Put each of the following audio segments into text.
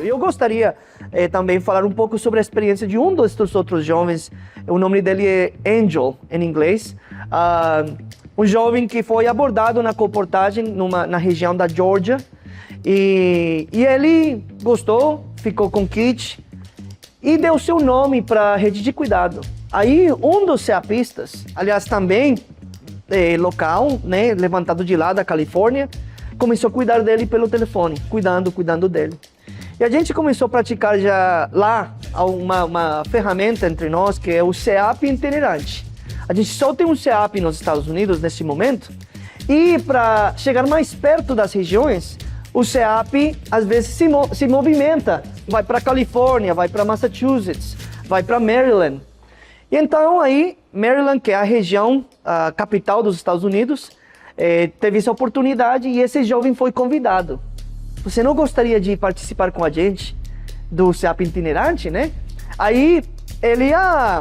E eu gostaria também falar um pouco sobre a experiência de um desses outros jovens. O nome dele é Angel, em inglês. Um jovem que foi abordado na comportagem na região da Georgia. E ele gostou, ficou com kit e deu seu nome para a rede de cuidado. Aí um dos CAPistas, aliás também local, né, levantado de lá da Califórnia, começou a cuidar dele pelo telefone, cuidando dele. E a gente começou a praticar já lá uma ferramenta entre nós, que é o CEAP itinerante. A gente só tem um CEAP nos Estados Unidos nesse momento, e para chegar mais perto das regiões, o CEAP às vezes se movimenta, vai para Califórnia, vai para Massachusetts, vai para Maryland. E então aí, Maryland, que é a região, a capital dos Estados Unidos, teve essa oportunidade e esse jovem foi convidado. Você não gostaria de participar com a gente do CEAP itinerante, né? Aí ele,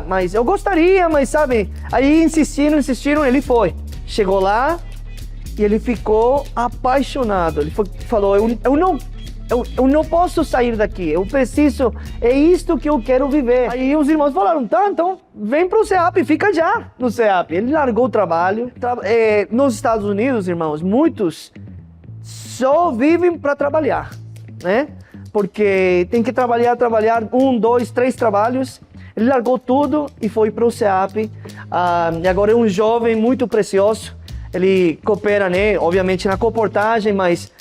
mas eu gostaria, mas sabe, aí insistiram, ele foi. Chegou lá e ele ficou apaixonado. Ele falou, eu não posso sair daqui, eu preciso, é isto que eu quero viver. Aí os irmãos falaram, tá, então vem pro CEAP, fica já no CEAP. Ele largou o trabalho. Nos Estados Unidos, irmãos, muitos só vivem para trabalhar, né? Porque tem que trabalhar 1, 2, 3 trabalhos. Ele largou tudo e foi pro CEAP. E agora é um jovem muito precioso. Ele coopera, né, obviamente na comportagem, mas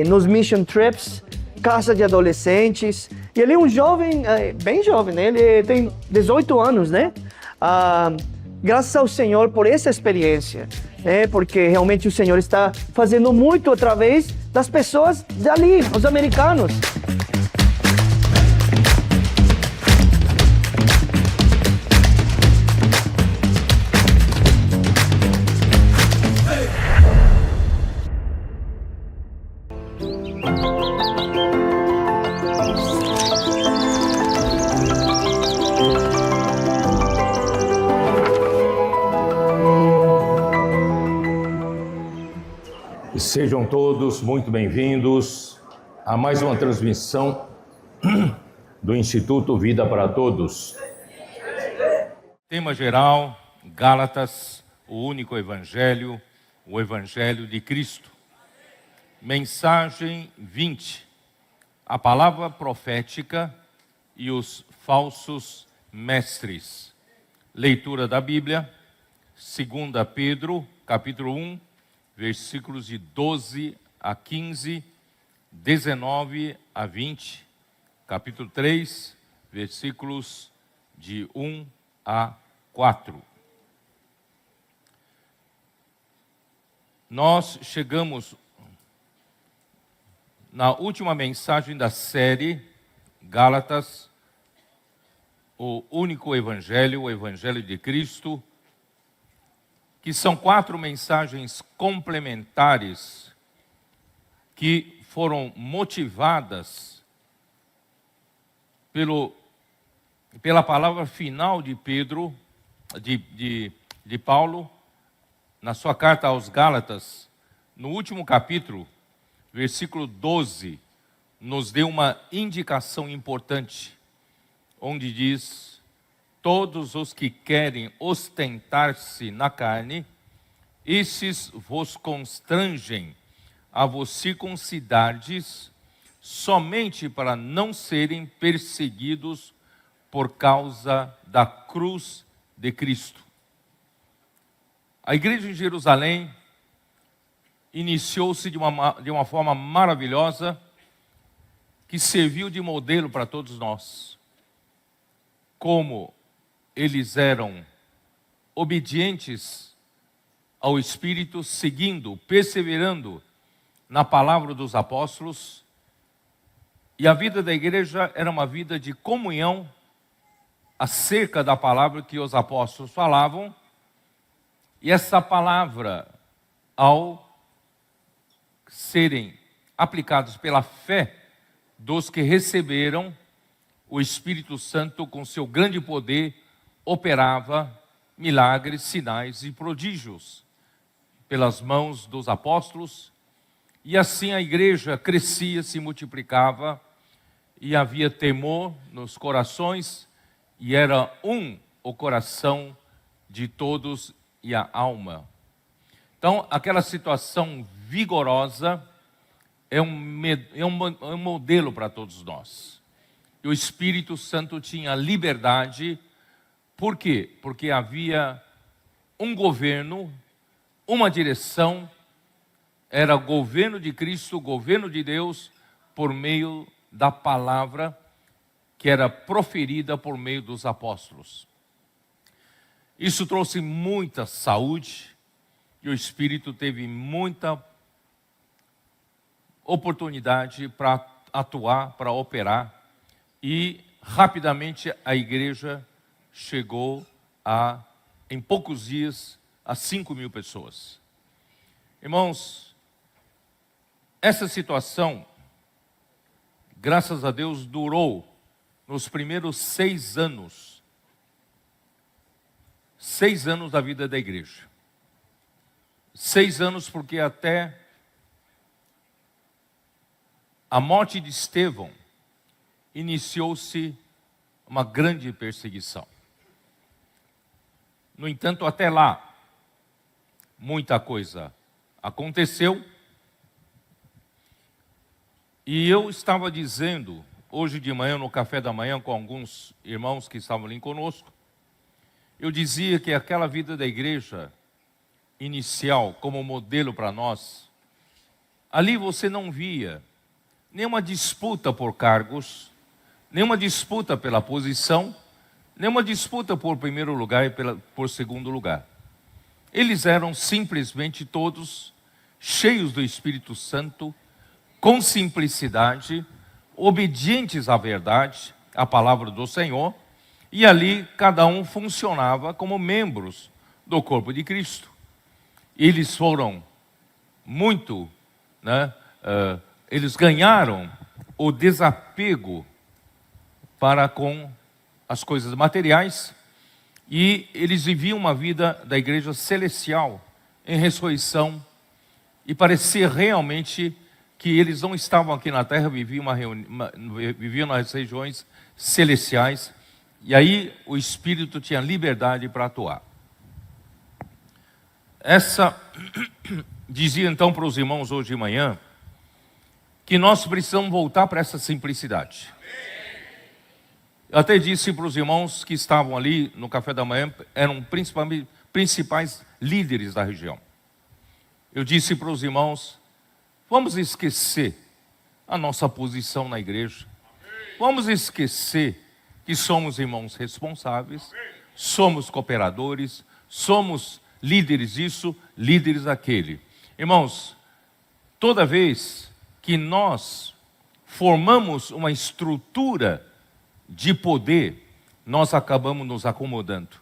nos mission trips, casa de adolescentes. E ele é um jovem, bem jovem, né? Ele tem 18 anos, né? Graças ao Senhor por essa experiência, né? Porque realmente o Senhor está fazendo muito através das pessoas dali, os americanos. Sejam todos muito bem-vindos a mais uma transmissão do Instituto Vida para Todos. Tema geral, Gálatas, o único evangelho, o evangelho de Cristo. Mensagem 20, a palavra profética e os falsos mestres. Leitura da Bíblia, 2 Pedro, capítulo 1, versículos de 12 a 15, 19 a 20, capítulo 3, versículos de 1 a 4. Nós chegamos na última mensagem da série Gálatas, o único evangelho, o evangelho de Cristo, que são 4 mensagens complementares que foram motivadas pela palavra final de Pedro, de Paulo, na sua carta aos Gálatas, no último capítulo, versículo 12, nos deu uma indicação importante, onde diz: todos os que querem ostentar-se na carne, esses vos constrangem a vos circuncidardes somente para não serem perseguidos por causa da cruz de Cristo. A igreja em Jerusalém iniciou-se de uma forma maravilhosa, que serviu de modelo para todos nós. Como eles eram obedientes ao Espírito, seguindo, perseverando na palavra dos apóstolos. E a vida da igreja era uma vida de comunhão acerca da palavra que os apóstolos falavam. E essa palavra, ao serem aplicados pela fé dos que receberam, o Espírito Santo, com seu grande poder, operava milagres, sinais e prodígios pelas mãos dos apóstolos, e assim a igreja crescia, se multiplicava, e havia temor nos corações, e era o coração de todos e a alma. Então, aquela situação vigorosa é um modelo para todos nós. E o Espírito Santo tinha liberdade. Por quê? Porque havia um governo, uma direção, era o governo de Cristo, o governo de Deus, por meio da palavra que era proferida por meio dos apóstolos. Isso trouxe muita saúde, e o Espírito teve muita oportunidade para atuar, para operar, e rapidamente a igreja chegou em poucos dias, a 5.000 pessoas. Irmãos, essa situação, graças a Deus, durou nos primeiros 6 anos. 6 anos da vida da igreja. 6 anos porque até a morte de Estevão iniciou-se uma grande perseguição. No entanto, até lá, muita coisa aconteceu. E eu estava dizendo, hoje de manhã, no café da manhã, com alguns irmãos que estavam ali conosco, eu dizia que aquela vida da igreja inicial, como modelo para nós, ali você não via nenhuma disputa por cargos, nenhuma disputa pela posição, nenhuma disputa por primeiro lugar e por segundo lugar. Eles eram simplesmente todos cheios do Espírito Santo, com simplicidade, obedientes à verdade, à palavra do Senhor, e ali cada um funcionava como membros do corpo de Cristo. Eles foram muito, eles ganharam o desapego para com as coisas materiais, e eles viviam uma vida da igreja celestial, em ressurreição, e parecia realmente que eles não estavam aqui na terra, viviam nas regiões celestiais, e aí o Espírito tinha liberdade para atuar. Dizia então para os irmãos hoje de manhã, que nós precisamos voltar para essa simplicidade. Eu até disse para os irmãos que estavam ali no café da manhã, eram principais líderes da região. Eu disse para os irmãos, vamos esquecer a nossa posição na igreja. Vamos esquecer que somos irmãos responsáveis, somos cooperadores, somos líderes disso, líderes daquele. Irmãos, toda vez que nós formamos uma estrutura de poder, nós acabamos nos acomodando.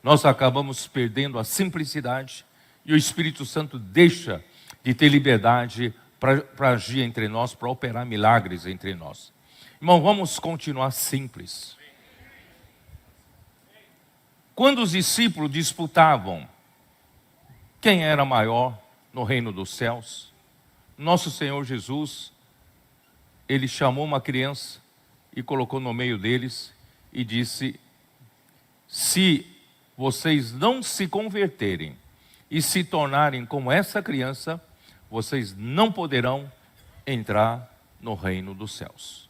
Nós acabamos perdendo a simplicidade e o Espírito Santo deixa de ter liberdade para agir entre nós, para operar milagres entre nós. Irmão, vamos continuar simples. Quando os discípulos disputavam quem era maior no reino dos céus, nosso Senhor Jesus, ele chamou uma criança e colocou no meio deles e disse: se vocês não se converterem e se tornarem como essa criança, vocês não poderão entrar no reino dos céus.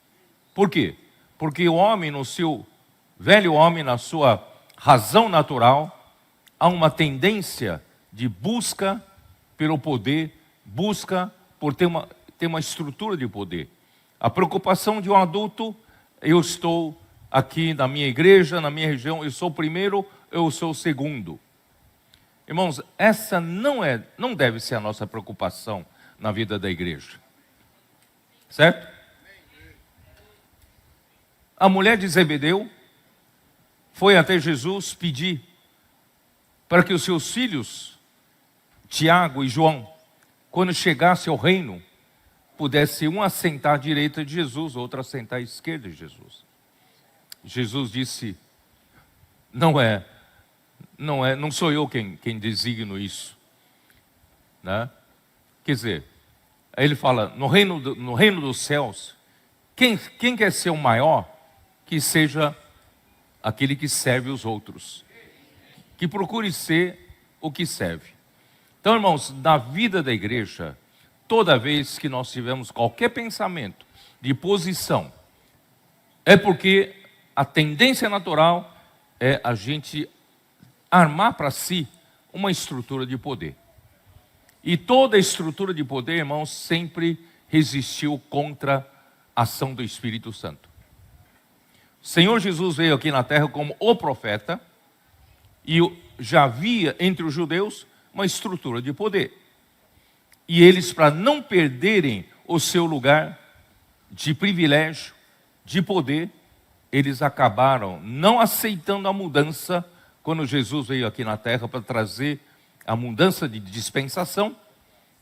Por quê? Porque o homem, velho homem, na sua razão natural, há uma tendência de busca pelo poder, busca por ter uma estrutura de poder. A preocupação de um adulto: eu estou aqui na minha igreja, na minha região, eu sou o primeiro, eu sou o segundo. Irmãos, essa não deve ser a nossa preocupação na vida da igreja. Certo? A mulher de Zebedeu foi até Jesus pedir para que os seus filhos, Tiago e João, quando chegasse ao reino, pudesse um assentar à direita de Jesus, outro assentar à esquerda de Jesus. Jesus disse: não sou eu quem designo isso, né? Quer dizer, aí ele fala, no reino dos céus, Quem quer ser o maior, que seja aquele que serve os outros. Que procure ser o que serve. Então, irmãos, na vida da igreja, toda vez que nós tivermos qualquer pensamento de posição, é porque a tendência natural é a gente armar para si uma estrutura de poder. E toda estrutura de poder, irmãos, sempre resistiu contra a ação do Espírito Santo. O Senhor Jesus veio aqui na terra como o profeta e já havia entre os judeus uma estrutura de poder. E eles, para não perderem o seu lugar de privilégio, de poder, eles acabaram não aceitando a mudança quando Jesus veio aqui na terra para trazer a mudança de dispensação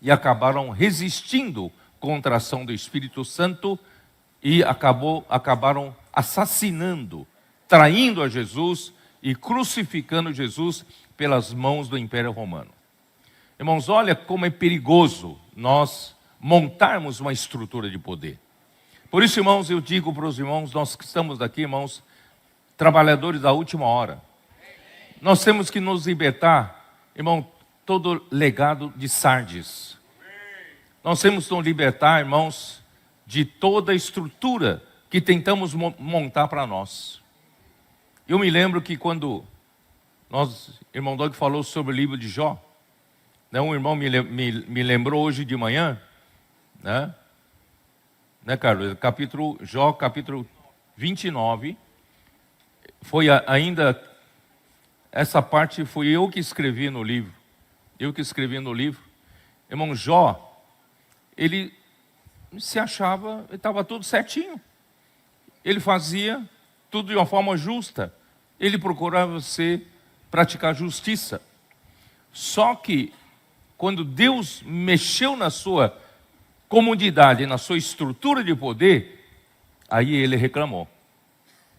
e acabaram resistindo contra a ação do Espírito Santo e acabaram assassinando, traindo a Jesus e crucificando Jesus pelas mãos do Império Romano. Irmãos, olha como é perigoso nós montarmos uma estrutura de poder. Por isso, irmãos, eu digo para os irmãos, nós que estamos aqui, irmãos, trabalhadores da última hora, nós temos que nos libertar, irmão, todo legado de Sardes. Nós temos que nos libertar, irmãos, de toda a estrutura que tentamos montar para nós. Eu me lembro que quando irmão Doug falou sobre o livro de Jó, né, um irmão me lembrou hoje de manhã, né, Carlos? Jó, capítulo 29, foi ainda, essa parte fui eu que escrevi no livro. Irmão, Jó, ele se achava, estava tudo certinho. Ele fazia tudo de uma forma justa. Ele procurava praticar justiça. Só que, quando Deus mexeu na sua comodidade, na sua estrutura de poder, aí ele reclamou.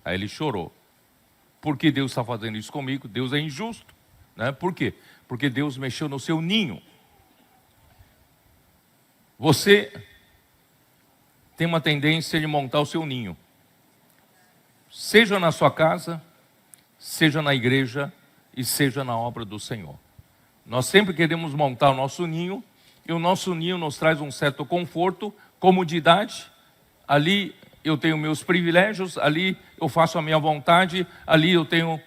Aí ele chorou. Por que Deus está fazendo isso comigo? Deus é injusto. Né? Por quê? Porque Deus mexeu no seu ninho. Você tem uma tendência de montar o seu ninho. Seja na sua casa, seja na igreja e seja na obra do Senhor. Nós sempre queremos montar o nosso ninho, e o nosso ninho nos traz um certo conforto, comodidade. Ali eu tenho meus privilégios, ali eu faço a minha vontade, ali eu tenho,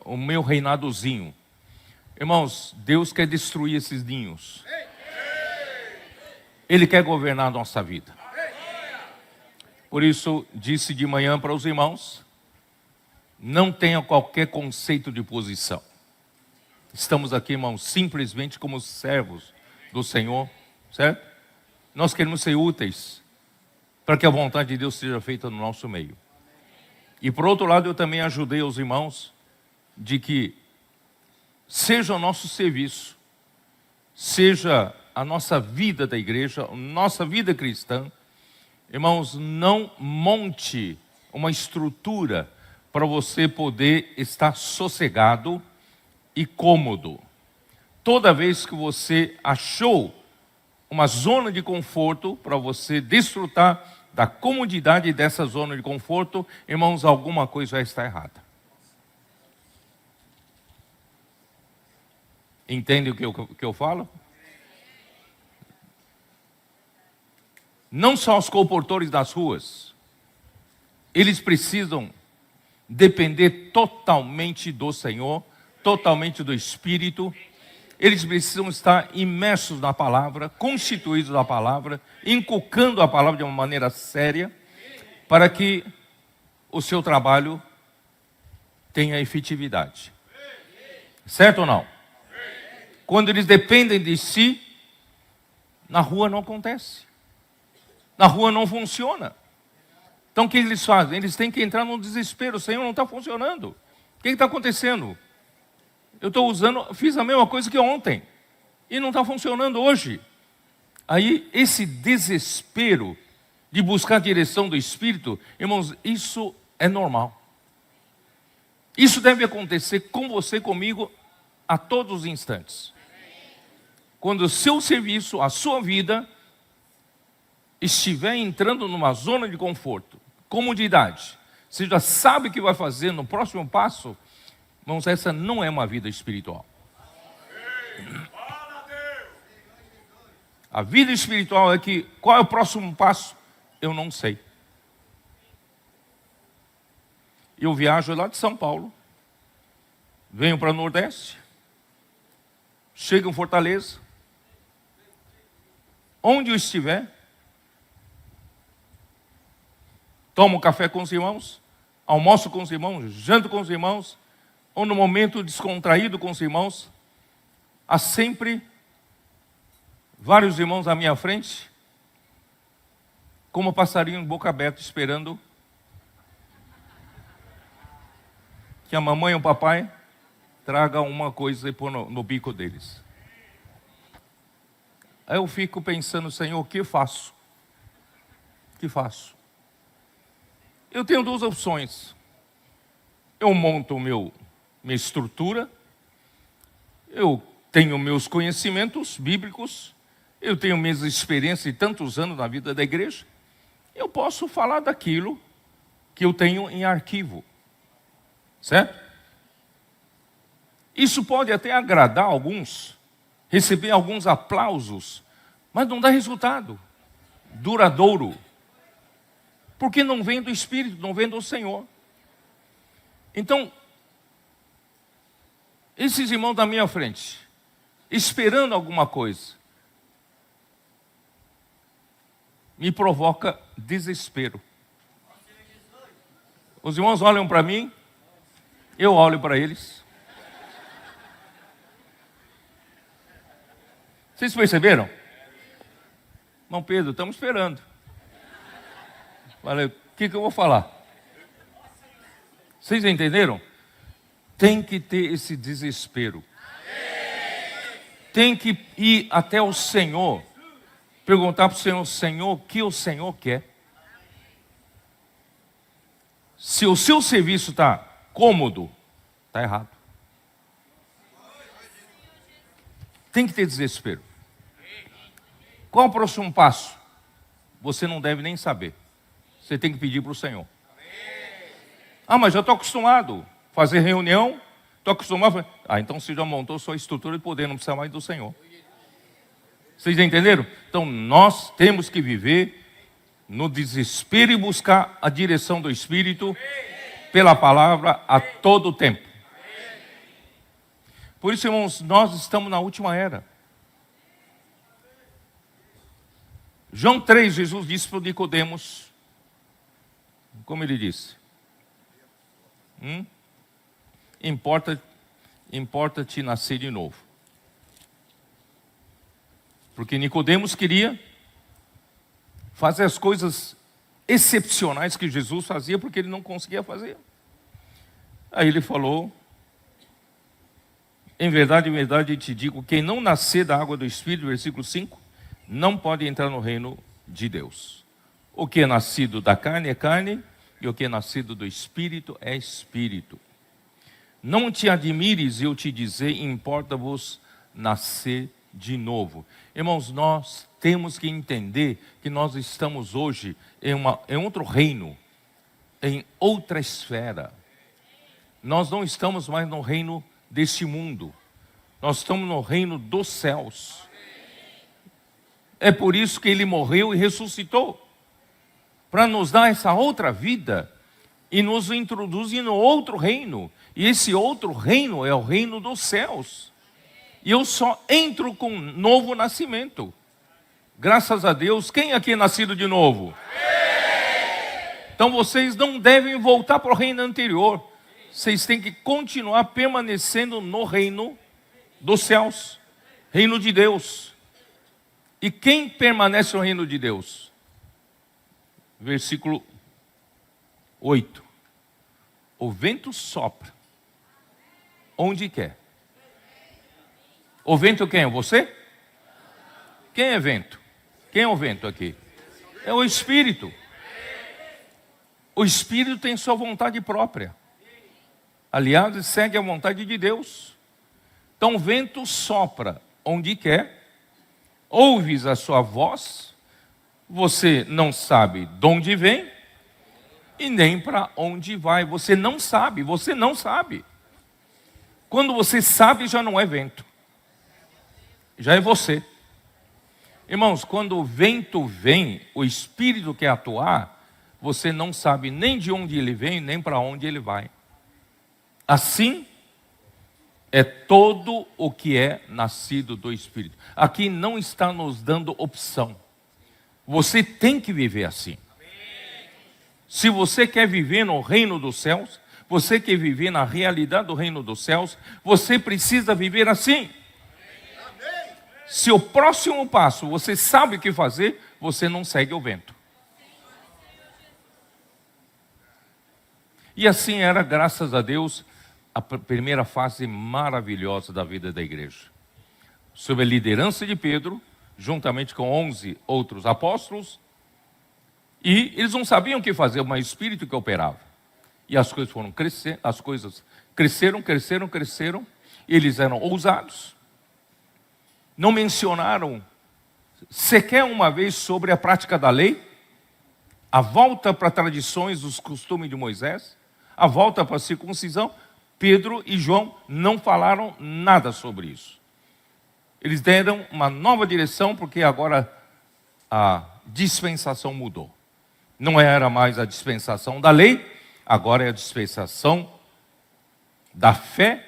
o meu reinadozinho. Irmãos, Deus quer destruir esses ninhos. Ele quer governar a nossa vida. Por isso, disse de manhã para os irmãos, não tenha qualquer conceito de posição. Estamos aqui, irmãos, simplesmente como servos do Senhor, certo? Nós queremos ser úteis para que a vontade de Deus seja feita no nosso meio. E por outro lado, eu também ajudei os irmãos de que seja o nosso serviço, seja a nossa vida da igreja, a nossa vida cristã, irmãos, não monte uma estrutura para você poder estar sossegado e cômodo. Toda vez que você achou uma zona de conforto para você desfrutar da comodidade dessa zona de conforto, irmãos, alguma coisa vai estar errada. Entende o que eu falo? Não só os comportores das ruas, eles precisam depender totalmente do Senhor, totalmente do Espírito. Eles precisam estar imersos na palavra, constituídos na palavra, inculcando a palavra de uma maneira séria, para que o seu trabalho tenha efetividade. Certo ou não? Quando eles dependem de si, na rua não acontece. Na rua não funciona. Então o que eles fazem? Eles têm que entrar no desespero. O Senhor não está funcionando. O que está acontecendo? Eu fiz a mesma coisa que ontem. E não está funcionando hoje. Aí esse desespero de buscar a direção do Espírito, irmãos, isso é normal. Isso deve acontecer com você, comigo, a todos os instantes. Quando o seu serviço, a sua vida, estiver entrando numa zona de conforto, comodidade, você já sabe o que vai fazer no próximo passo, irmãos, essa não é uma vida espiritual. A vida espiritual é que, qual é o próximo passo? Eu não sei. Eu viajo lá de São Paulo, venho para o Nordeste, chego em Fortaleza, onde eu estiver, tomo café com os irmãos, almoço com os irmãos, janto com os irmãos, ou no momento descontraído com os irmãos, há sempre vários irmãos à minha frente, como passarinho boca aberta, esperando que a mamãe ou o papai traga uma coisa e pôr no bico deles. Aí eu fico pensando, Senhor, o que faço? O que faço? Eu tenho duas opções. Eu monto minha estrutura, eu tenho meus conhecimentos bíblicos, eu tenho minhas experiências de tantos anos na vida da igreja, eu posso falar daquilo que eu tenho em arquivo. Certo? Isso pode até agradar alguns, receber alguns aplausos, mas não dá resultado duradouro, porque não vem do Espírito, não vem do Senhor. Então, esses irmãos da minha frente, esperando alguma coisa, me provoca desespero. Os irmãos olham para mim, eu olho para eles. Vocês perceberam? Irmão Pedro, estamos esperando. Falei, o que eu vou falar? Vocês entenderam? Tem que ter esse desespero. Tem que ir até o Senhor, perguntar para o Senhor, Senhor, o que o Senhor quer? Se o seu serviço está cômodo, está errado. Tem que ter desespero. Qual o próximo passo? Você não deve nem saber. Você tem que pedir para o Senhor. Ah, mas já estou acostumado a fazer reunião, estou acostumado a... então você já montou sua estrutura de poder, não precisa mais do Senhor. Vocês entenderam? Então nós temos que viver no desespero e buscar a direção do Espírito pela palavra a todo tempo. Por isso, irmãos, nós estamos na última era. João 3, Jesus disse para Nicodemos, como ele disse, importa-te nascer de novo. Porque Nicodemos queria fazer as coisas excepcionais que Jesus fazia, porque ele não conseguia fazer. Aí ele falou, em verdade, te digo, quem não nascer da água do Espírito, versículo 5, não pode entrar no reino de Deus. O que é nascido da carne é carne, e o que é nascido do Espírito é Espírito. Não te admires eu te dizer, importa-vos nascer de novo. Irmãos, nós temos que entender que nós estamos hoje em outro reino, em outra esfera. Nós não estamos mais no reino deste mundo. Nós estamos no reino dos céus. É por isso que ele morreu e ressuscitou, para nos dar essa outra vida e nos introduzir no outro reino. E esse outro reino é o reino dos céus. E eu só entro com novo nascimento. Graças a Deus, quem aqui é nascido de novo? Então vocês não devem voltar para o reino anterior. Vocês têm que continuar permanecendo no reino dos céus, reino de Deus. E quem permanece no reino de Deus? Versículo 8. O vento sopra onde quer. O vento quem é? Você? Quem é vento? Quem é o vento aqui? É o Espírito. O Espírito tem sua vontade própria. Aliás, segue a vontade de Deus. Então o vento sopra onde quer, ouves a sua voz, você não sabe de onde vem e nem para onde vai. Você não sabe. Quando você sabe, já não é vento, já é você. Irmãos, quando o vento vem, o Espírito quer atuar, você não sabe nem de onde ele vem, nem para onde ele vai. Assim é todo o que é nascido do Espírito. Aqui não está nos dando opção. Você tem que viver assim. Se você quer viver no reino dos céus, você quer viver na realidade do reino dos céus, você precisa viver assim. Se o próximo passo você sabe o que fazer, você não segue o vento. E assim era, graças a Deus, a primeira fase maravilhosa da vida da igreja. Sob a liderança de Pedro, juntamente com 11 outros apóstolos, e eles não sabiam o que fazer, mas o Espírito que operava. E as coisas foram crescendo, as coisas cresceram, eles eram ousados. Não mencionaram sequer uma vez sobre a prática da lei, a volta para tradições, os costumes de Moisés, a volta para a circuncisão. Pedro e João não falaram nada sobre isso. Eles deram uma nova direção, porque agora a dispensação mudou. Não era mais a dispensação da lei, agora é a dispensação da fé,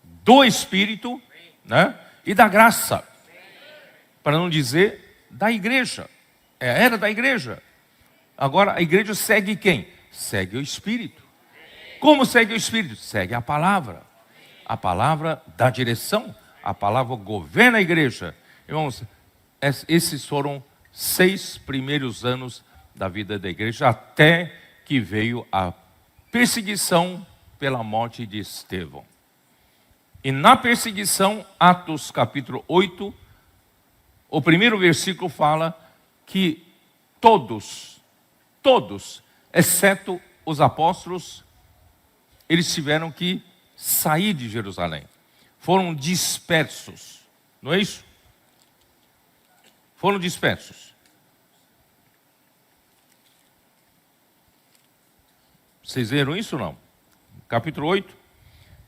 do Espírito, né? E da graça, para não dizer da igreja. É a era da igreja. Agora a igreja segue quem? Segue o Espírito. Como segue o Espírito? Segue a palavra. A palavra dá direção, a palavra governa a igreja. Irmãos, esses foram 6 primeiros anos da vida da igreja, até que veio a perseguição pela morte de Estevão. E na perseguição, Atos capítulo 8, o primeiro versículo fala que todos, exceto os apóstolos, eles tiveram que sair de Jerusalém. Foram dispersos, não é isso? Foram dispersos. Vocês viram isso ou não? Capítulo 8,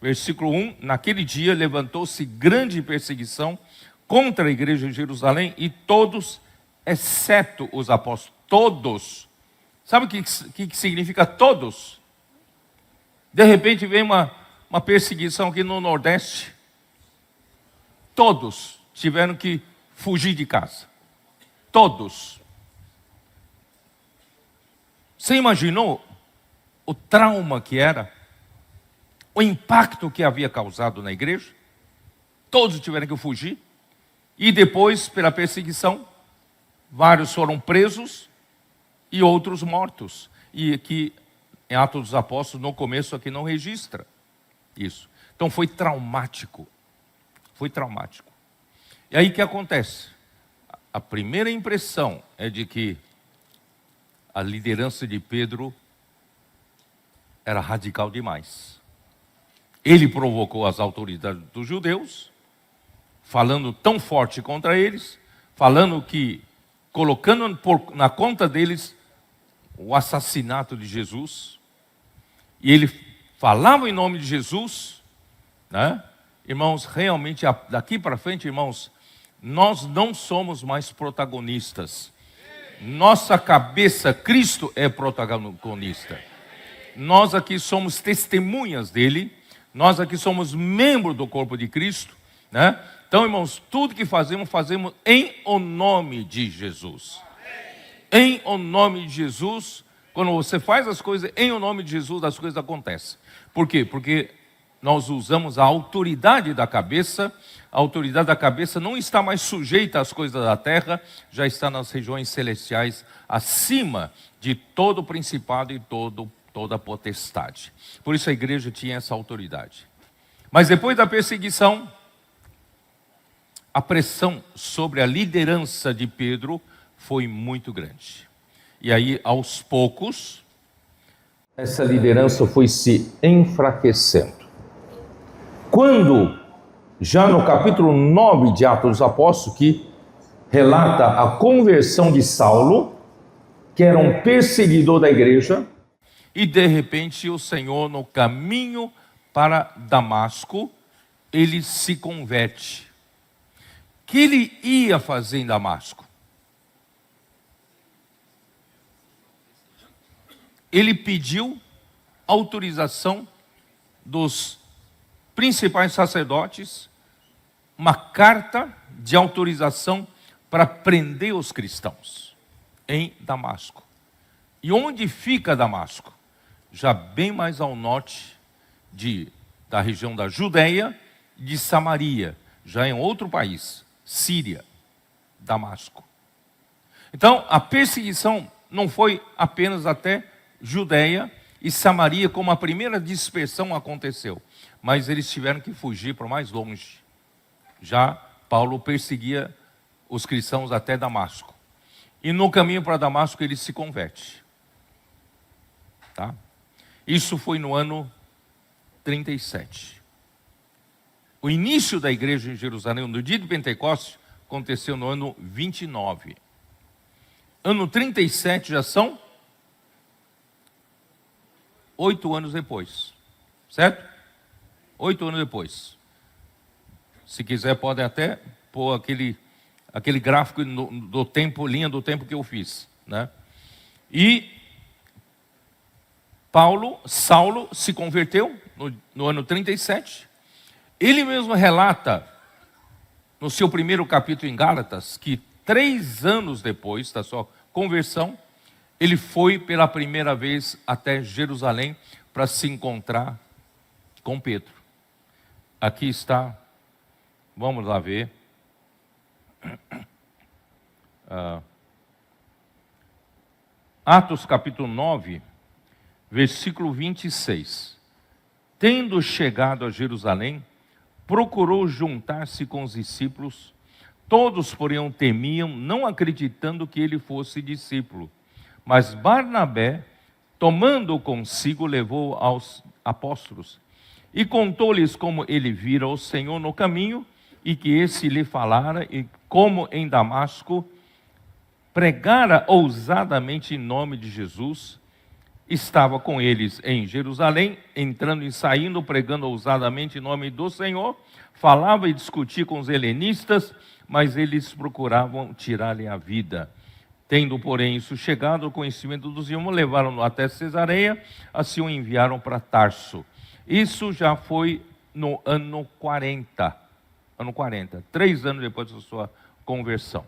versículo 1. Naquele dia levantou-se grande perseguição contra a igreja de Jerusalém e todos, exceto os apóstolos, todos. Sabe o que significa todos? De repente vem uma perseguição aqui no Nordeste. Todos tiveram que fugir de casa. Todos. Você imaginou o trauma que era? O impacto que havia causado na igreja? Todos tiveram que fugir. E depois, pela perseguição, vários foram presos e outros mortos. E aqui, em Atos dos Apóstolos, no começo aqui não registra isso. Então foi traumático. Foi traumático. E aí o que acontece? A primeira impressão é de que a liderança de Pedro era radical demais. Ele provocou as autoridades dos judeus, falando tão forte contra eles, falando que, colocando na conta deles o assassinato de Jesus, e ele falava em nome de Jesus, né? Irmãos, realmente daqui para frente, irmãos, nós não somos mais protagonistas. Nossa cabeça, Cristo é protagonista. Nós aqui somos testemunhas dele, nós aqui somos membros do corpo de Cristo, né? Então, irmãos, tudo que fazemos em o nome de Jesus. Em o nome de Jesus. Quando você faz as coisas em o nome de Jesus, as coisas acontecem. Por quê? Porque nós usamos a autoridade da cabeça. A autoridade da cabeça não está mais sujeita às coisas da terra, já está nas regiões celestiais, acima de todo principado e toda potestade. Por isso a igreja tinha essa autoridade. Mas depois da perseguição, a pressão sobre a liderança de Pedro foi muito grande. E aí, aos poucos, essa liderança foi se enfraquecendo. Quando, já no capítulo 9 de Atos dos Apóstolos, que relata a conversão de Saulo, que era um perseguidor da igreja, e de repente o Senhor, no caminho para Damasco, ele se converte. O que ele ia fazer em Damasco? Ele pediu autorização dos principais sacerdotes, uma carta de autorização para prender os cristãos em Damasco. E onde fica Damasco? Já bem mais ao norte da região da Judeia, de Samaria, já em outro país, Síria, Damasco. Então, a perseguição não foi apenas até Judeia e Samaria, como a primeira dispersão aconteceu, mas eles tiveram que fugir para mais longe. Já Paulo perseguia os cristãos até Damasco. E no caminho para Damasco ele se converte. Tá? Isso foi no ano 37. O início da igreja em Jerusalém, no dia de Pentecostes, aconteceu no ano 29. Ano 37 já são 8 anos depois. Certo? 8 anos depois. Se quiser, pode até pôr aquele gráfico do tempo, linha do tempo que eu fiz, né? E Saulo se converteu no ano 37. Ele mesmo relata, no seu primeiro capítulo em Gálatas, que 3 anos depois da sua conversão, ele foi pela primeira vez até Jerusalém para se encontrar com Pedro. Aqui está, vamos lá ver. Atos capítulo 9, versículo 26. Tendo chegado a Jerusalém, procurou juntar-se com os discípulos. Todos, porém, o temiam, não acreditando que ele fosse discípulo. Mas Barnabé, tomando-o consigo, levou aos apóstolos e contou-lhes como ele vira o Senhor no caminho e que esse lhe falara, e como em Damasco pregara ousadamente em nome de Jesus. Estava com eles em Jerusalém, entrando e saindo, pregando ousadamente em nome do Senhor. Falava e discutia com os helenistas, mas eles procuravam tirar-lhe a vida. Tendo, porém, isso chegado ao conhecimento dos irmãos, levaram-no até Cesareia, assim o enviaram para Tarso. Isso já foi no ano 40. Ano 40, 3 anos depois da sua conversão.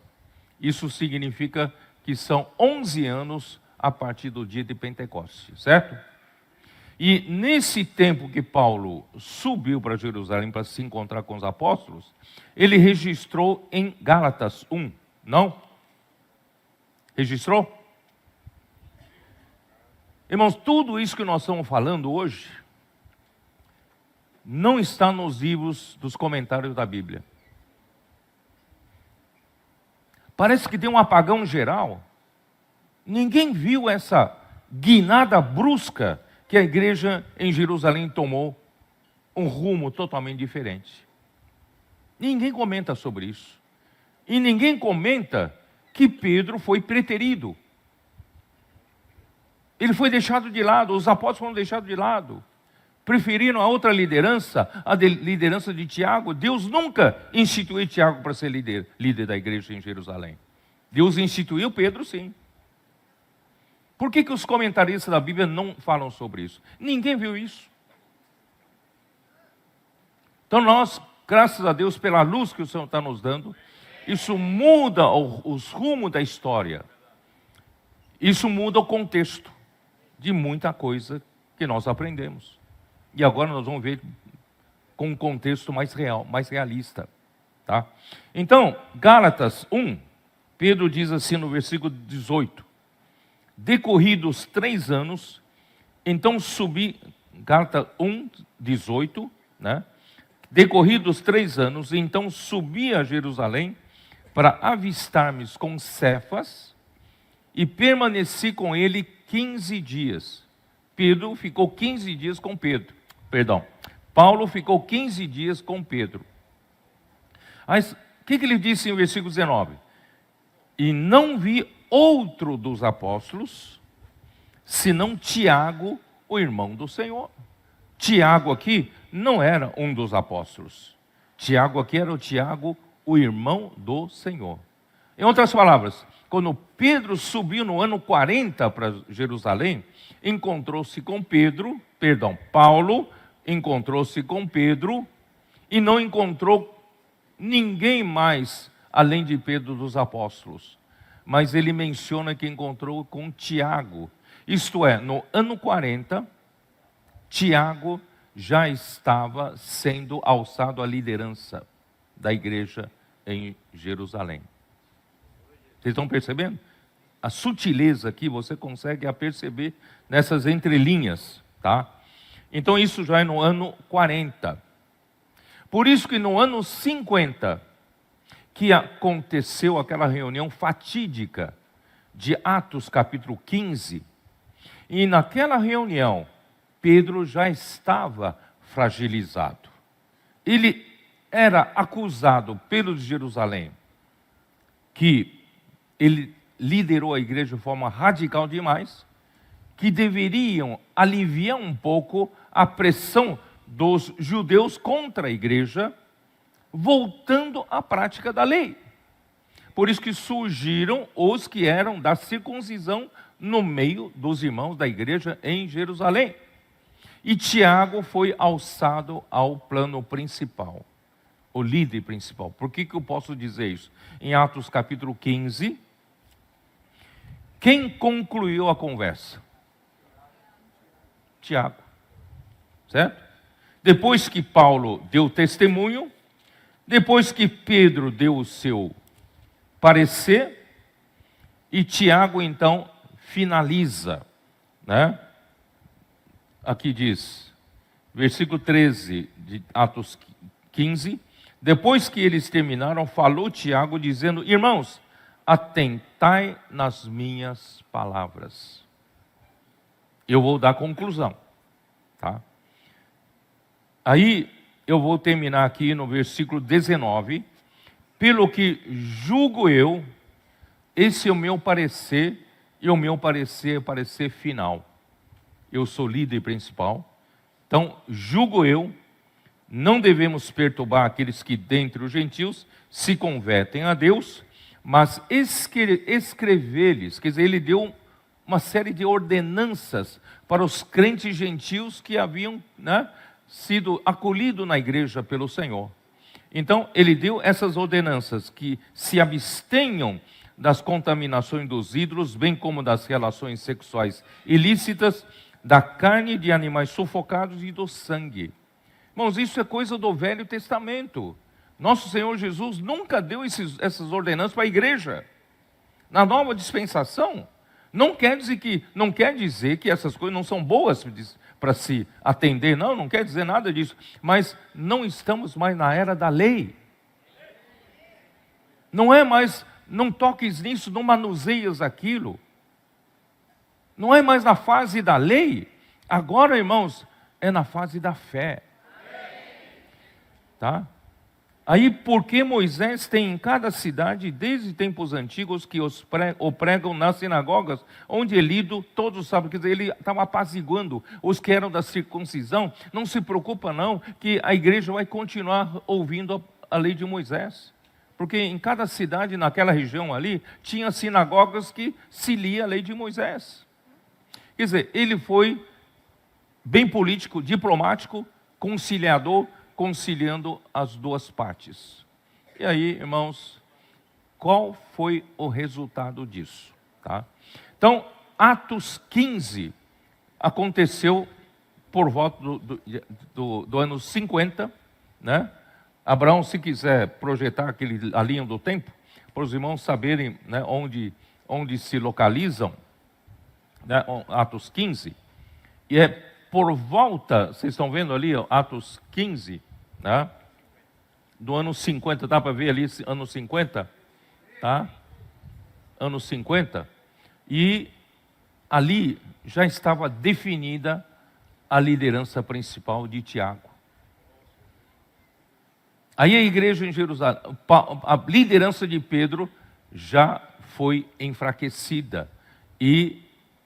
Isso significa que são 11 anos a partir do dia de Pentecostes, certo? E nesse tempo que Paulo subiu para Jerusalém para se encontrar com os apóstolos, ele registrou em Gálatas 1, não? Registrou? Irmãos, tudo isso que nós estamos falando hoje não está nos livros dos comentários da Bíblia. Parece que tem um apagão geral. Ninguém viu essa guinada brusca que a igreja em Jerusalém tomou um rumo totalmente diferente. Ninguém comenta sobre isso. E ninguém comenta que Pedro foi preterido. Ele foi deixado de lado, os apóstolos foram deixados de lado. Preferiram a outra liderança, a liderança de Tiago. Deus nunca instituiu Tiago para ser líder da igreja em Jerusalém. Deus instituiu Pedro, sim. Por que os comentaristas da Bíblia não falam sobre isso? Ninguém viu isso. Então nós, graças a Deus, pela luz que o Senhor está nos dando, isso muda os rumos da história. Isso muda o contexto de muita coisa que nós aprendemos. E agora nós vamos ver com um contexto mais real, mais realista. Tá? Então, Gálatas 1, Pedro diz assim no versículo 18. Decorridos 3 anos, então subi, Gálatas 1, 18, né? Decorridos 3 anos, então subi a Jerusalém para avistar-me com Cefas e permaneci com ele 15 dias. Pedro ficou 15 dias com Paulo ficou 15 dias com Pedro. Mas o que ele disse em versículo 19? E não vi outro dos apóstolos, senão Tiago, o irmão do Senhor. Tiago aqui não era um dos apóstolos. Tiago aqui era o Tiago, o irmão do Senhor. Em outras palavras, quando Pedro subiu no ano 40 para Jerusalém, encontrou-se com Paulo encontrou-se com Pedro e não encontrou ninguém mais além de Pedro dos apóstolos. Mas ele menciona que encontrou com Tiago. Isto é, no ano 40, Tiago já estava sendo alçado à liderança da igreja em Jerusalém. Vocês estão percebendo? A sutileza aqui você consegue perceber nessas entrelinhas, tá? Então isso já é no ano 40. Por isso que no ano 50, que aconteceu aquela reunião fatídica de Atos capítulo 15, e naquela reunião, Pedro já estava fragilizado. Ele era acusado pelos de Jerusalém, que ele liderou a igreja de forma radical demais, que deveriam aliviar um pouco a pressão dos judeus contra a igreja, voltando à prática da lei. Por isso que surgiram os que eram da circuncisão no meio dos irmãos da igreja em Jerusalém. E Tiago foi alçado ao plano principal, o líder principal. Por que eu posso dizer isso? Em Atos capítulo 15, quem concluiu a conversa? Tiago, certo? Depois que Paulo deu testemunho, depois que Pedro deu o seu parecer, e Tiago então finaliza, né? Aqui diz, versículo 13 de Atos 15, depois que eles terminaram, falou Tiago dizendo, irmãos, atentai nas minhas palavras. Eu vou dar conclusão, tá? Aí eu vou terminar aqui no versículo 19, pelo que julgo eu, esse é o meu parecer, e o meu parecer é parecer final. Eu sou líder principal, então julgo eu, não devemos perturbar aqueles que dentre os gentios se convertem a Deus, mas escrever-lhes, quer dizer, ele deu uma série de ordenanças para os crentes gentios que haviam, né, sido acolhidos na igreja pelo Senhor. Então, ele deu essas ordenanças que se abstenham das contaminações dos ídolos, bem como das relações sexuais ilícitas, da carne de animais sufocados e do sangue. Irmãos, isso é coisa do Velho Testamento. Nosso Senhor Jesus nunca deu essas ordenanças para a igreja. Na nova dispensação, não quer dizer que essas coisas não são boas para se atender, não quer dizer nada disso. Mas não estamos mais na era da lei. Não é mais, não toques nisso, não manuseias aquilo. Não é mais na fase da lei, agora, irmãos, é na fase da fé. Tá? Aí, porque Moisés tem em cada cidade, desde tempos antigos, que o pregam nas sinagogas, onde é lido, todos sabem, quer dizer, ele estava apaziguando os que eram da circuncisão. Não se preocupa não, que a igreja vai continuar ouvindo a lei de Moisés. Porque em cada cidade, naquela região ali, tinha sinagogas que se lia a lei de Moisés. Quer dizer, ele foi bem político, diplomático, conciliador, conciliando as duas partes. E aí, irmãos, qual foi o resultado disso? Tá? Então, Atos 15 aconteceu por volta do ano 50, né? Abraão, se quiser projetar a linha do tempo, para os irmãos saberem, né, onde se localizam, né, Atos 15, e é por volta, vocês estão vendo ali, Atos 15, né, do ano 50, dá para ver ali, ano 50, tá? Ano 50, e ali já estava definida a liderança principal de Tiago. Aí a igreja em Jerusalém, a liderança de Pedro já foi enfraquecida e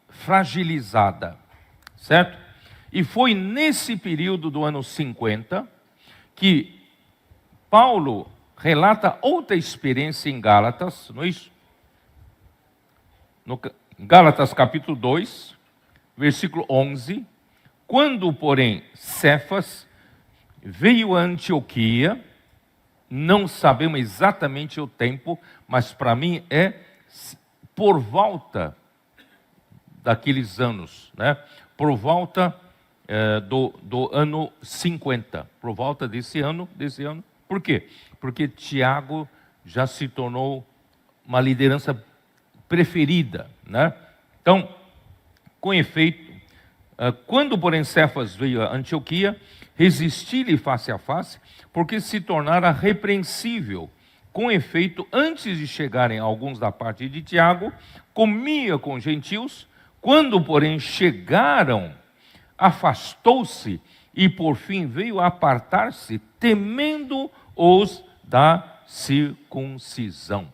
fragilizada, certo? E foi nesse período do ano 50 que Paulo relata outra experiência em Gálatas, não é isso? No Gálatas capítulo 2, versículo 11, quando, porém, Cefas veio a Antioquia, não sabemos exatamente o tempo, mas para mim é por volta daqueles anos, né? Por volta do ano 50, por volta desse ano. Por quê? Porque Tiago já se tornou uma liderança preferida, né? Então, com efeito, quando, porém, Cefas veio a Antioquia, resisti-lhe face a face, porque se tornara repreensível. Com efeito, antes de chegarem alguns da parte de Tiago, comia com gentios. Quando, porém, chegaram, afastou-se e, por fim, veio a apartar-se, temendo os da circuncisão.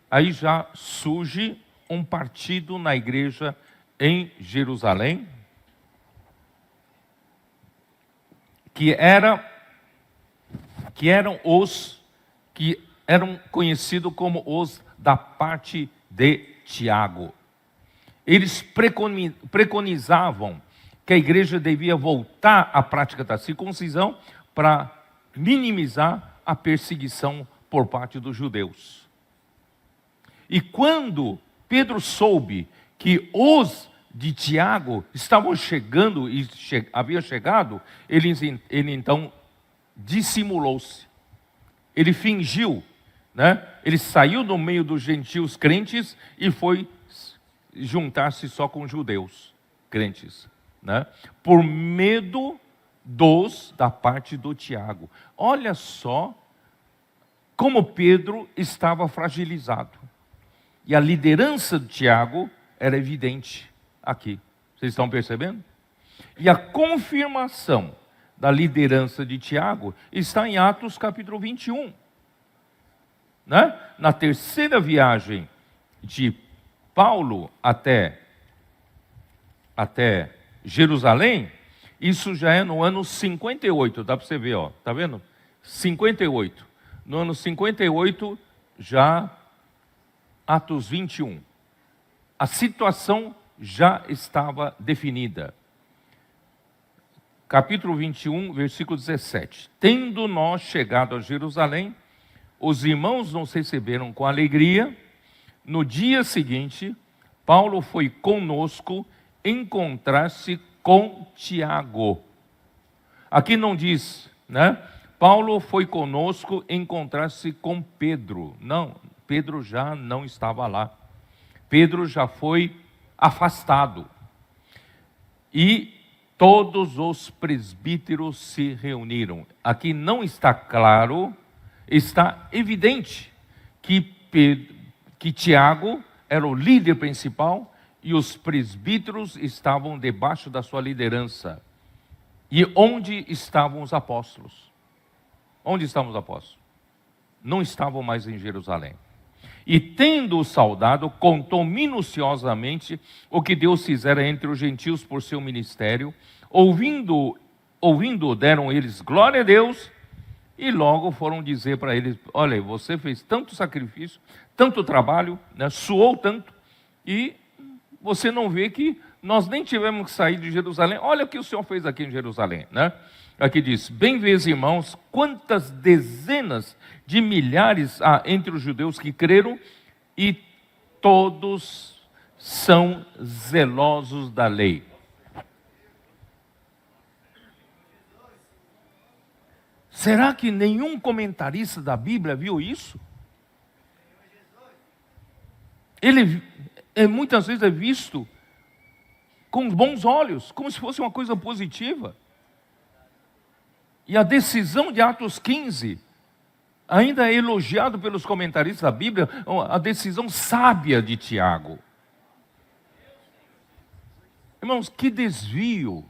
Aí já surge um partido na igreja em Jerusalém, que eram os que eram conhecidos como os da parte de Tiago. Eles preconizavam que a igreja devia voltar à prática da circuncisão para minimizar a perseguição por parte dos judeus. E quando Pedro soube que os de Tiago estavam chegando e haviam chegado, ele então dissimulou-se. Ele fingiu, né? Ele saiu do meio dos gentios crentes e foi juntar-se só com judeus crentes, né? Por medo da parte do Tiago. Olha só como Pedro estava fragilizado. E a liderança de Tiago era evidente aqui. Vocês estão percebendo? E a confirmação da liderança de Tiago está em Atos capítulo 21. Né? Na terceira viagem de Paulo até Jerusalém, isso já é no ano 58, dá para você ver, ó, tá vendo? 58. No ano 58, já Atos 21. A situação já estava definida. Capítulo 21, versículo 17. Tendo nós chegado a Jerusalém, os irmãos nos receberam com alegria. No dia seguinte, Paulo foi conosco encontrar-se com Tiago. Aqui não diz, né? Paulo foi conosco encontrar-se com Pedro. Não, Pedro já não estava lá. Pedro já foi afastado. E todos os presbíteros se reuniram. Aqui não está claro, está evidente que Tiago era o líder principal e os presbíteros estavam debaixo da sua liderança. E onde estavam os apóstolos? Onde estavam os apóstolos? Não estavam mais em Jerusalém. E tendo-o saudado, contou minuciosamente o que Deus fizera entre os gentios por seu ministério. Ouvindo, deram eles glória a Deus, e logo foram dizer para eles: olha, você fez tanto sacrifício, tanto trabalho, né, suou tanto, e você não vê que nós nem tivemos que sair de Jerusalém. Olha o que o Senhor fez aqui em Jerusalém, né? Aqui diz: bem vês, irmãos, quantas dezenas de milhares há entre os judeus que creram, e todos são zelosos da lei. Será que nenhum comentarista da Bíblia viu isso? Ele muitas vezes é visto com bons olhos, como se fosse uma coisa positiva. E a decisão de Atos 15 ainda é elogiado pelos comentaristas da Bíblia, a decisão sábia de Tiago. Irmãos, que desvio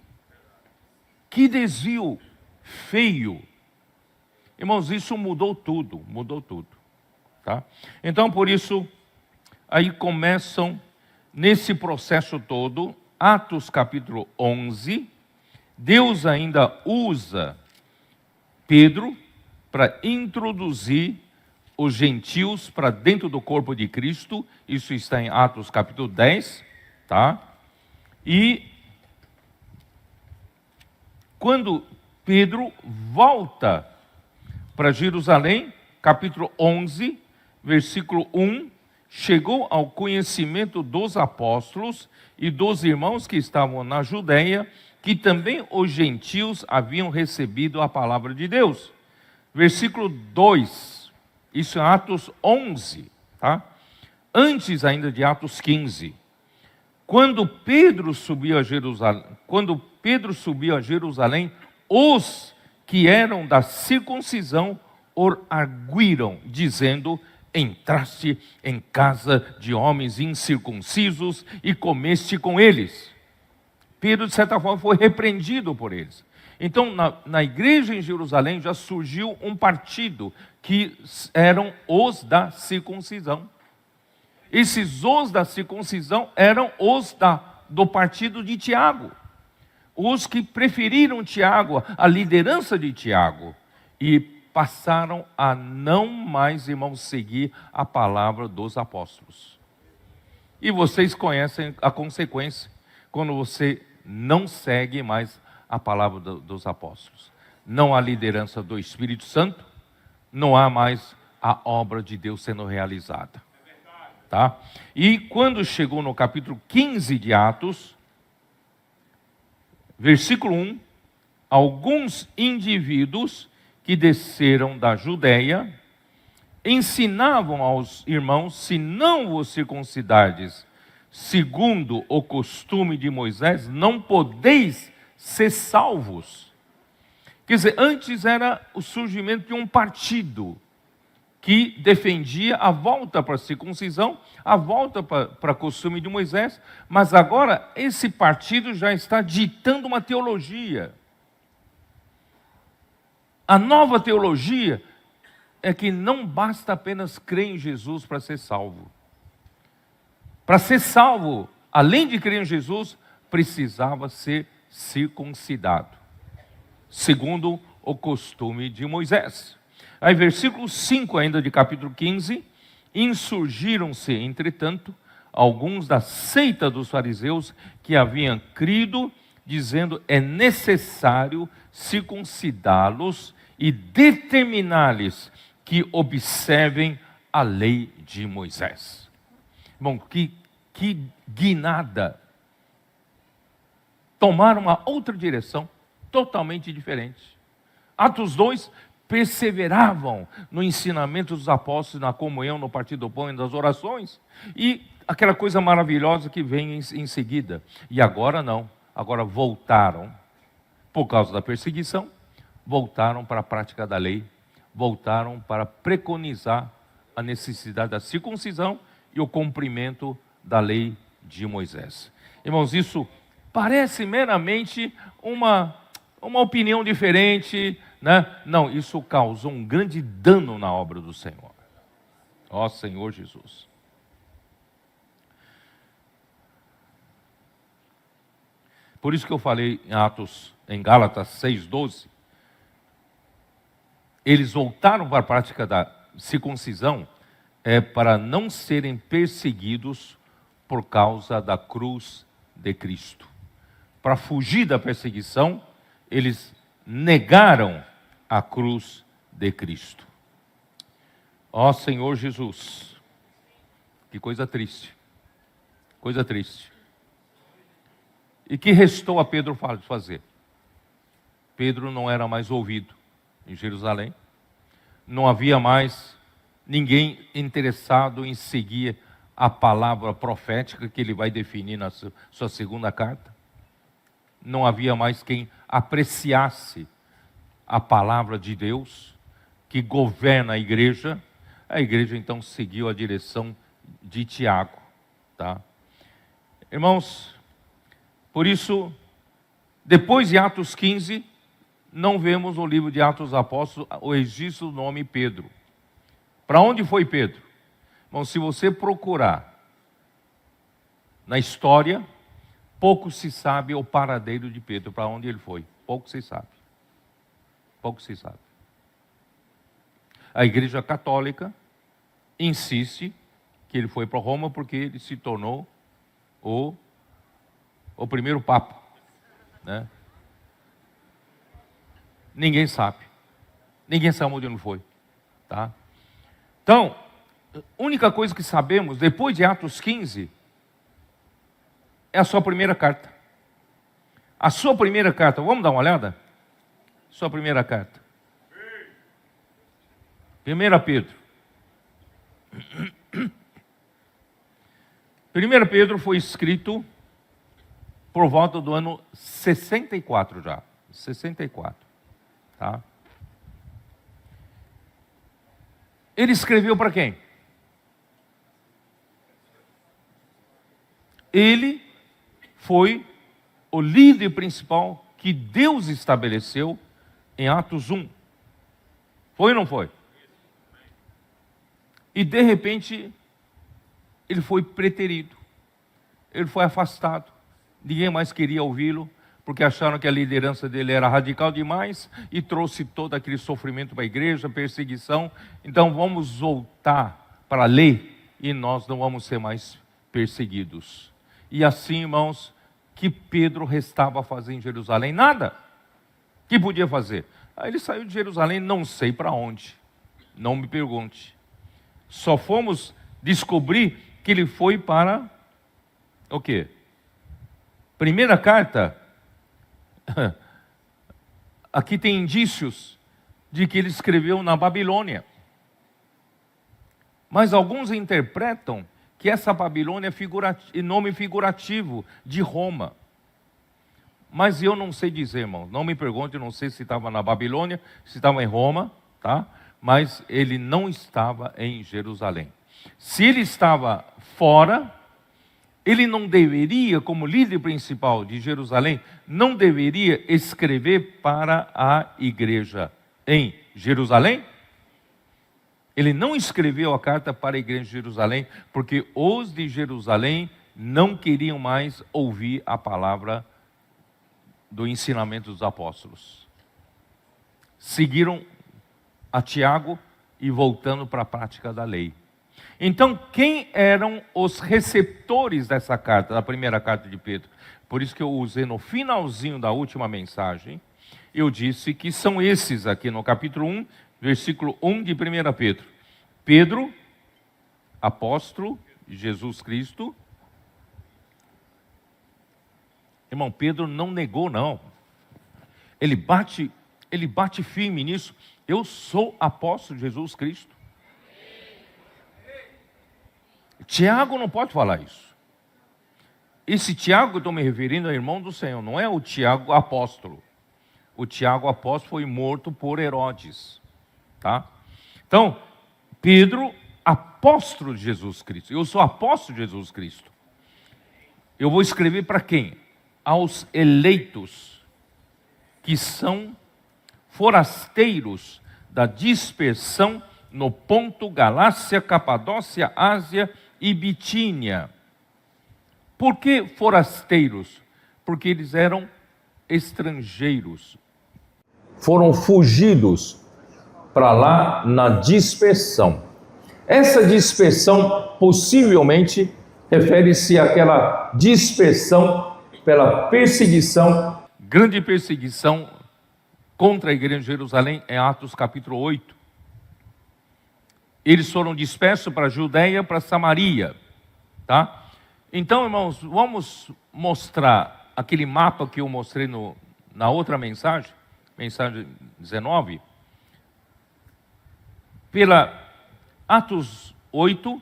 feio. Irmãos, isso mudou tudo, tá? Então, por isso, aí começam, nesse processo todo, Atos capítulo 11, Deus ainda usa Pedro para introduzir os gentios para dentro do corpo de Cristo. Isso está em Atos capítulo 10, tá? E quando Pedro volta para Jerusalém, capítulo 11, versículo 1, chegou ao conhecimento dos apóstolos e dos irmãos que estavam na Judéia, que também os gentios haviam recebido a palavra de Deus. Versículo 2, isso é Atos 11, tá? Antes ainda de Atos 15. Quando Pedro subiu a Jerusalém, os que eram da circuncisão o arguíram, dizendo: entraste em casa de homens incircuncisos e comeste com eles. Pedro, de certa forma, foi repreendido por eles. Então, na igreja em Jerusalém já surgiu um partido que eram os da circuncisão. Esses os da circuncisão eram os do partido de Tiago. Os que preferiram Tiago, a liderança de Tiago, e passaram a não mais, irmãos, seguir a palavra dos apóstolos. E vocês conhecem a consequência quando você não segue mais a palavra dos apóstolos. Não há liderança do Espírito Santo, não há mais a obra de Deus sendo realizada. Tá? E quando chegou no capítulo 15 de Atos, versículo 1, alguns indivíduos que desceram da Judéia ensinavam aos irmãos: se não vos circuncidardes segundo o costume de Moisés, não podeis ser salvos. Quer dizer, antes era o surgimento de um partido que defendia a volta para a circuncisão, a volta para o costume de Moisés, mas agora esse partido já está ditando uma teologia. A nova teologia é que não basta apenas crer em Jesus para ser salvo. Para ser salvo, além de crer em Jesus, precisava ser circuncidado, segundo o costume de Moisés. Aí, versículo 5 ainda de capítulo 15, insurgiram-se, entretanto, alguns da seita dos fariseus que haviam crido, dizendo: é necessário circuncidá-los e determinar-lhes que observem a lei de Moisés. Bom, que guinada. Tomaram uma outra direção, totalmente diferente. Atos 2, perseveravam no ensinamento dos apóstolos, na comunhão, no partir do pão e das orações, e aquela coisa maravilhosa que vem em seguida. E agora não, agora voltaram, por causa da perseguição, voltaram para a prática da lei, voltaram para preconizar a necessidade da circuncisão e o cumprimento da lei de Moisés. Irmãos, isso parece meramente uma opinião diferente, né? Não, isso causou um grande dano na obra do Senhor. Ó Senhor Jesus. Por isso que eu falei em Gálatas 6:12, eles voltaram para a prática da circuncisão para não serem perseguidos por causa da cruz de Cristo. Para fugir da perseguição, eles negaram a cruz de Cristo. Ó Senhor Jesus, que coisa triste, coisa triste. E que restou a Pedro fazer? Pedro não era mais ouvido em Jerusalém, não havia mais ninguém interessado em seguir a palavra profética que ele vai definir na sua segunda carta. Não havia mais quem apreciasse a palavra de Deus, que governa a igreja. A igreja então seguiu a direção de Tiago, tá? Irmãos, por isso, depois de Atos 15, não vemos no livro de Atos dos Apóstolos o registro do nome Pedro. Para onde foi Pedro? Bom, se você procurar na história, pouco se sabe o paradeiro de Pedro, para onde ele foi. Pouco se sabe. Pouco se sabe. A Igreja Católica insiste que ele foi para Roma porque ele se tornou o primeiro Papa, né? Ninguém sabe. Ninguém sabe onde ele foi, tá? Então, a única coisa que sabemos, depois de Atos 15, é a sua primeira carta. A sua primeira carta, vamos dar uma olhada? Sua primeira carta. 1 Pedro. 1 Pedro foi escrito por volta do ano 64 já. 64, tá? Ele escreveu para quem? Ele foi o líder principal que Deus estabeleceu em Atos 1. Foi ou não foi? E de repente, ele foi preterido. Ele foi afastado. Ninguém mais queria ouvi-lo, porque acharam que a liderança dele era radical demais e trouxe todo aquele sofrimento para a igreja, perseguição. Então vamos voltar para a lei e nós não vamos ser mais perseguidos. E assim, irmãos, que Pedro restava a fazer em Jerusalém? Nada. O que podia fazer? Aí ele saiu de Jerusalém, não sei para onde. Não me pergunte. Só fomos descobrir que ele foi para o quê? Primeira carta. Aqui tem indícios de que ele escreveu na Babilônia. Mas alguns interpretam que essa Babilônia é nome figurativo de Roma. Mas eu não sei dizer, irmão. Não me pergunte, eu não sei se estava na Babilônia, se estava em Roma, tá? Mas ele não estava em Jerusalém. Se ele estava fora, ele não deveria, como líder principal de Jerusalém, não deveria escrever para a igreja em Jerusalém? Ele não escreveu a carta para a igreja de Jerusalém, porque os de Jerusalém não queriam mais ouvir a palavra do ensinamento dos apóstolos. Seguiram a Tiago e voltando para a prática da lei. Então, quem eram os receptores dessa carta, da primeira carta de Pedro? Por isso que eu usei no finalzinho da última mensagem, eu disse que são esses aqui no capítulo 1, versículo 1 de 1 Pedro. Pedro, apóstolo de Jesus Cristo. Irmão, Pedro não negou, não. Ele bate firme nisso. Eu sou apóstolo de Jesus Cristo. Tiago não pode falar isso. Esse Tiago que eu estou me referindo é irmão do Senhor, não é o Tiago apóstolo. O Tiago apóstolo foi morto por Herodes, tá? Então, Pedro, apóstolo de Jesus Cristo. Eu sou apóstolo de Jesus Cristo. Eu vou escrever para quem? Aos eleitos, que são forasteiros da dispersão no Ponto, Galácia, Capadócia, Ásia e Bitínia. Por que forasteiros? Porque eles eram estrangeiros. Foram fugidos para lá na dispersão. Essa dispersão possivelmente refere-se àquela dispersão pela perseguição, grande perseguição contra a igreja de Jerusalém, em Atos capítulo 8. Eles foram dispersos para a Judéia, para Samaria, tá? Então, irmãos, vamos mostrar aquele mapa que eu mostrei na outra mensagem, mensagem 19. Pela Atos 8,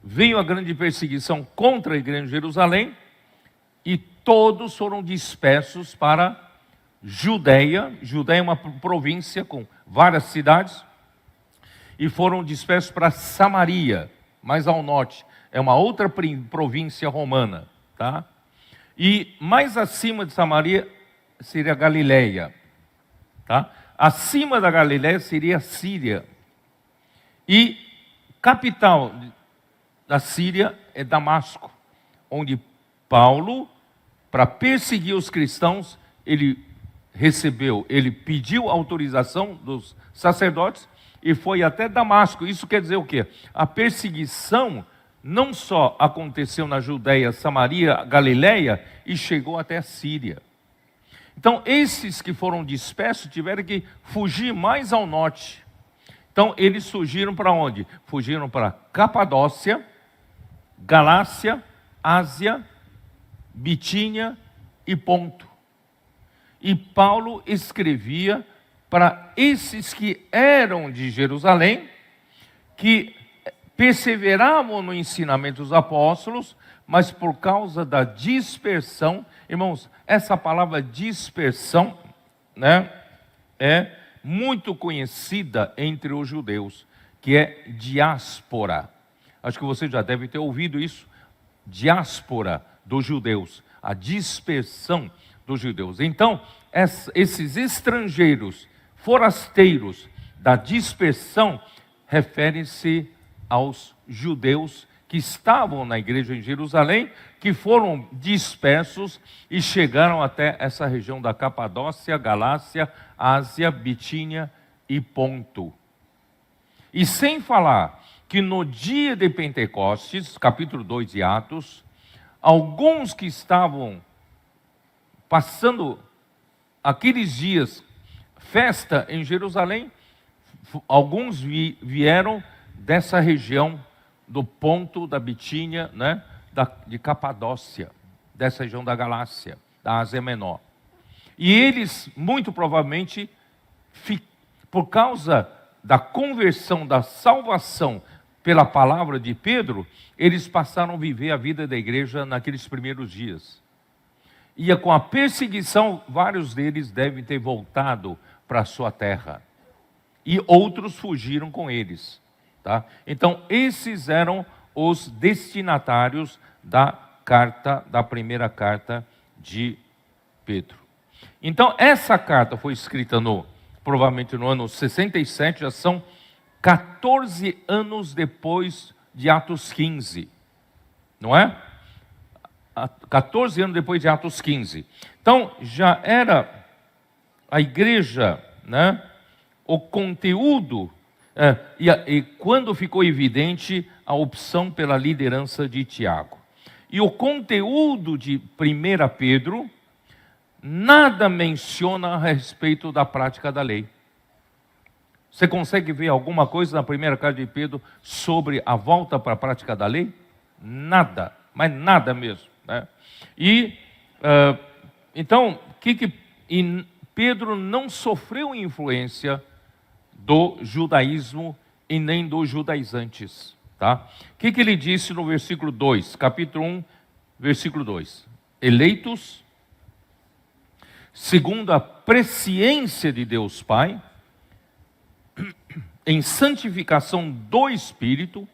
veio a grande perseguição contra a igreja de Jerusalém e todos foram dispersos para Judéia. Judéia é uma província com várias cidades. E foram dispersos para Samaria, mais ao norte. É uma outra província romana, tá? E mais acima de Samaria seria Galileia, tá? Acima da Galileia seria a Síria. E capital da Síria é Damasco. onde Paulo, para perseguir os cristãos, ele pediu autorização dos sacerdotes e foi até Damasco. Isso quer dizer o quê? A perseguição não só aconteceu na Judéia, Samaria, Galiléia e chegou até a Síria. Então, esses que foram dispersos tiveram que fugir mais ao norte. Então, eles fugiram para onde? Fugiram para Capadócia, Galácia, Ásia, Bitínia e Ponto. E Paulo escrevia para esses que eram de Jerusalém, que perseveravam no ensinamento dos apóstolos, mas por causa da dispersão, irmãos, essa palavra dispersão, né, é muito conhecida entre os judeus, que é diáspora. Acho que você já deve ter ouvido isso, diáspora dos judeus, a dispersão dos judeus. Então, esses estrangeiros, forasteiros da dispersão, referem-se aos judeus que estavam na igreja em Jerusalém, que foram dispersos e chegaram até essa região da Capadócia, Galácia, Ásia, Bitínia e Ponto. E sem falar que no dia de Pentecostes, capítulo 2 de Atos, alguns que estavam passando aqueles dias, festa em Jerusalém, alguns vieram dessa região do Ponto, da Bitínia, né, de Capadócia, dessa região da Galácia, da Ásia Menor. E eles, muito provavelmente, por causa da conversão, da salvação pela palavra de Pedro, eles passaram a viver a vida da igreja naqueles primeiros dias. E com a perseguição, vários deles devem ter voltado para a sua terra. E outros fugiram com eles. Tá? Então, esses eram os destinatários da primeira carta de Pedro. Então, essa carta foi escrita provavelmente no ano 67, já são 14 anos depois de Atos 15. Não é? 14 anos depois de Atos 15. Então, já era a igreja, né? O conteúdo, e quando ficou evidente a opção pela liderança de Tiago. E o conteúdo de 1 Pedro nada menciona a respeito da prática da lei. Você consegue ver alguma coisa na primeira carta de Pedro sobre a volta para a prática da lei? Nada, mas nada mesmo. Né? E, então, Pedro não sofreu influência do judaísmo e nem dos judaizantes. Tá? O que ele disse no versículo 2, capítulo 1, versículo 2? Eleitos, segundo a presciência de Deus Pai, em santificação do Espírito,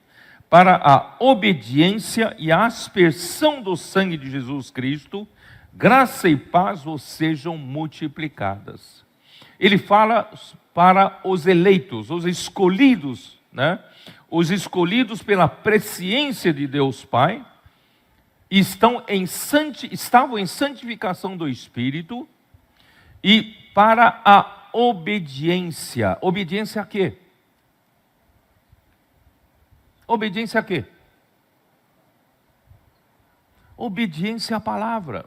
para a obediência e a aspersão do sangue de Jesus Cristo, graça e paz vos sejam multiplicadas. Ele fala para os eleitos, os escolhidos, né? Os escolhidos pela presciência de Deus Pai, estavam em santificação do Espírito, e para a obediência. Obediência a quê? Obediência a quê? Obediência à palavra.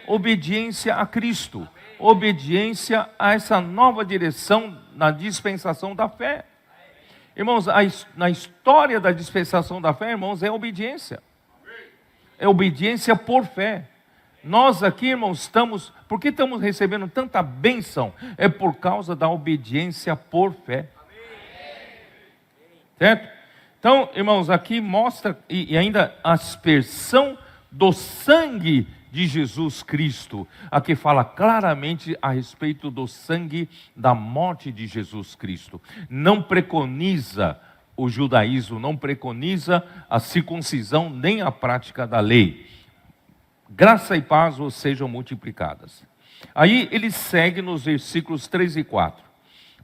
Obediência a Cristo. Obediência a essa nova direção na dispensação da fé. Irmãos, na história da dispensação da fé, irmãos, é obediência. É obediência por fé. Nós aqui, irmãos, por que estamos recebendo tanta bênção? É por causa da obediência por fé. Certo? Então, irmãos, aqui mostra e ainda a aspersão do sangue de Jesus Cristo. Aqui fala claramente a respeito do sangue da morte de Jesus Cristo. Não preconiza o judaísmo, não preconiza a circuncisão nem a prática da lei. Graça e paz vos sejam multiplicadas. Aí ele segue nos versículos 3 e 4.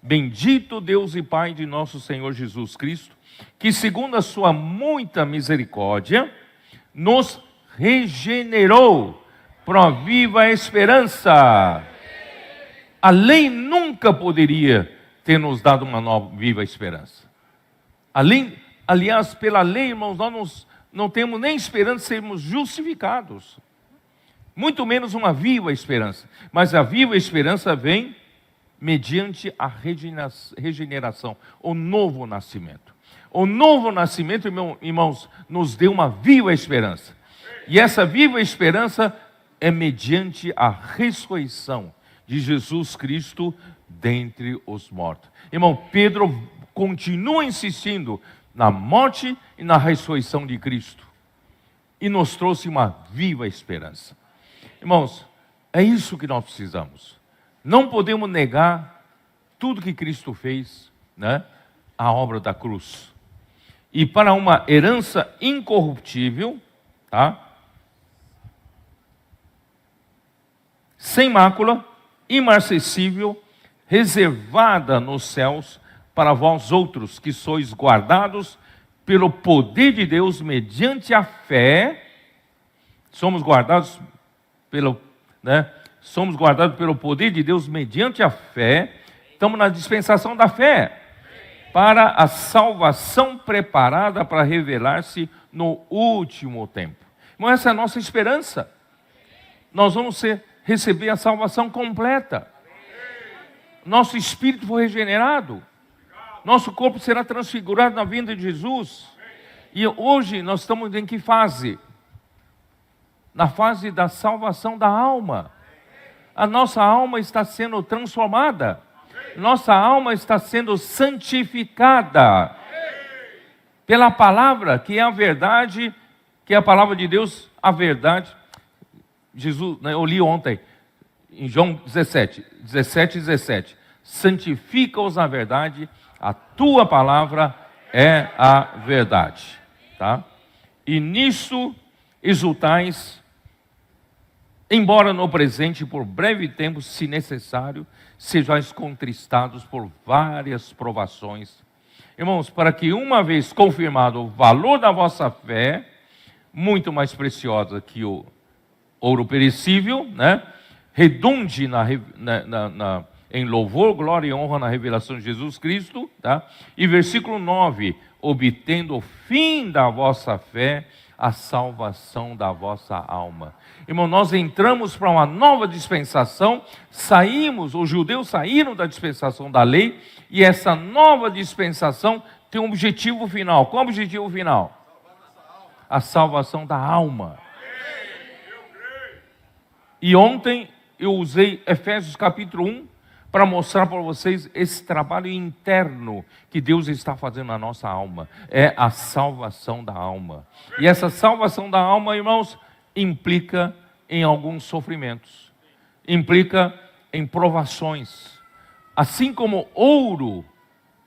Bendito Deus e Pai de nosso Senhor Jesus Cristo, que segundo a sua muita misericórdia, nos regenerou para uma viva esperança. A lei nunca poderia ter nos dado uma nova viva esperança. Aliás, pela lei, irmãos, nós não temos nem esperança de sermos justificados. Muito menos uma viva esperança. Mas a viva esperança vem mediante a regeneração, o novo nascimento. O novo nascimento, irmãos, nos deu uma viva esperança. E essa viva esperança é mediante a ressurreição de Jesus Cristo dentre os mortos. Irmão, Pedro continua insistindo na morte e na ressurreição de Cristo. E nos trouxe uma viva esperança. Irmãos, é isso que nós precisamos. Não podemos negar tudo que Cristo fez, né? A obra da cruz. E para uma herança incorruptível, tá? Sem mácula, imarcessível, reservada nos céus para vós outros que sois guardados pelo poder de Deus mediante a fé. Somos guardados somos guardados pelo poder de Deus mediante a fé. Estamos na dispensação da fé, para a salvação preparada para revelar-se no último tempo. Então essa é a nossa esperança. Nós vamos receber a salvação completa. Nosso espírito foi regenerado. Nosso corpo será transfigurado na vinda de Jesus. E hoje nós estamos em que fase? Na fase da salvação da alma. A nossa alma está sendo transformada. Nossa alma está sendo santificada pela palavra, que é a verdade, que é a palavra de Deus, a verdade. Jesus, eu li ontem, em João 17. Santifica-os na verdade, a tua palavra é a verdade. Tá? E nisso exultais, embora no presente, por breve tempo, se necessário, sejais contristados por várias provações. Irmãos, para que uma vez confirmado o valor da vossa fé, muito mais preciosa que o ouro perecível, né? Redunde em louvor, glória e honra na revelação de Jesus Cristo, tá? E versículo 9, obtendo o fim da vossa fé, a salvação da vossa alma. Irmão, nós entramos para uma nova dispensação, os judeus saíram da dispensação da lei, e essa nova dispensação tem um objetivo final. Qual é o objetivo final? A salvação da alma. E ontem eu usei Efésios capítulo 1 para mostrar para vocês esse trabalho interno que Deus está fazendo na nossa alma. É a salvação da alma. E essa salvação da alma, irmãos, implica em alguns sofrimentos. Implica em provações. Assim como ouro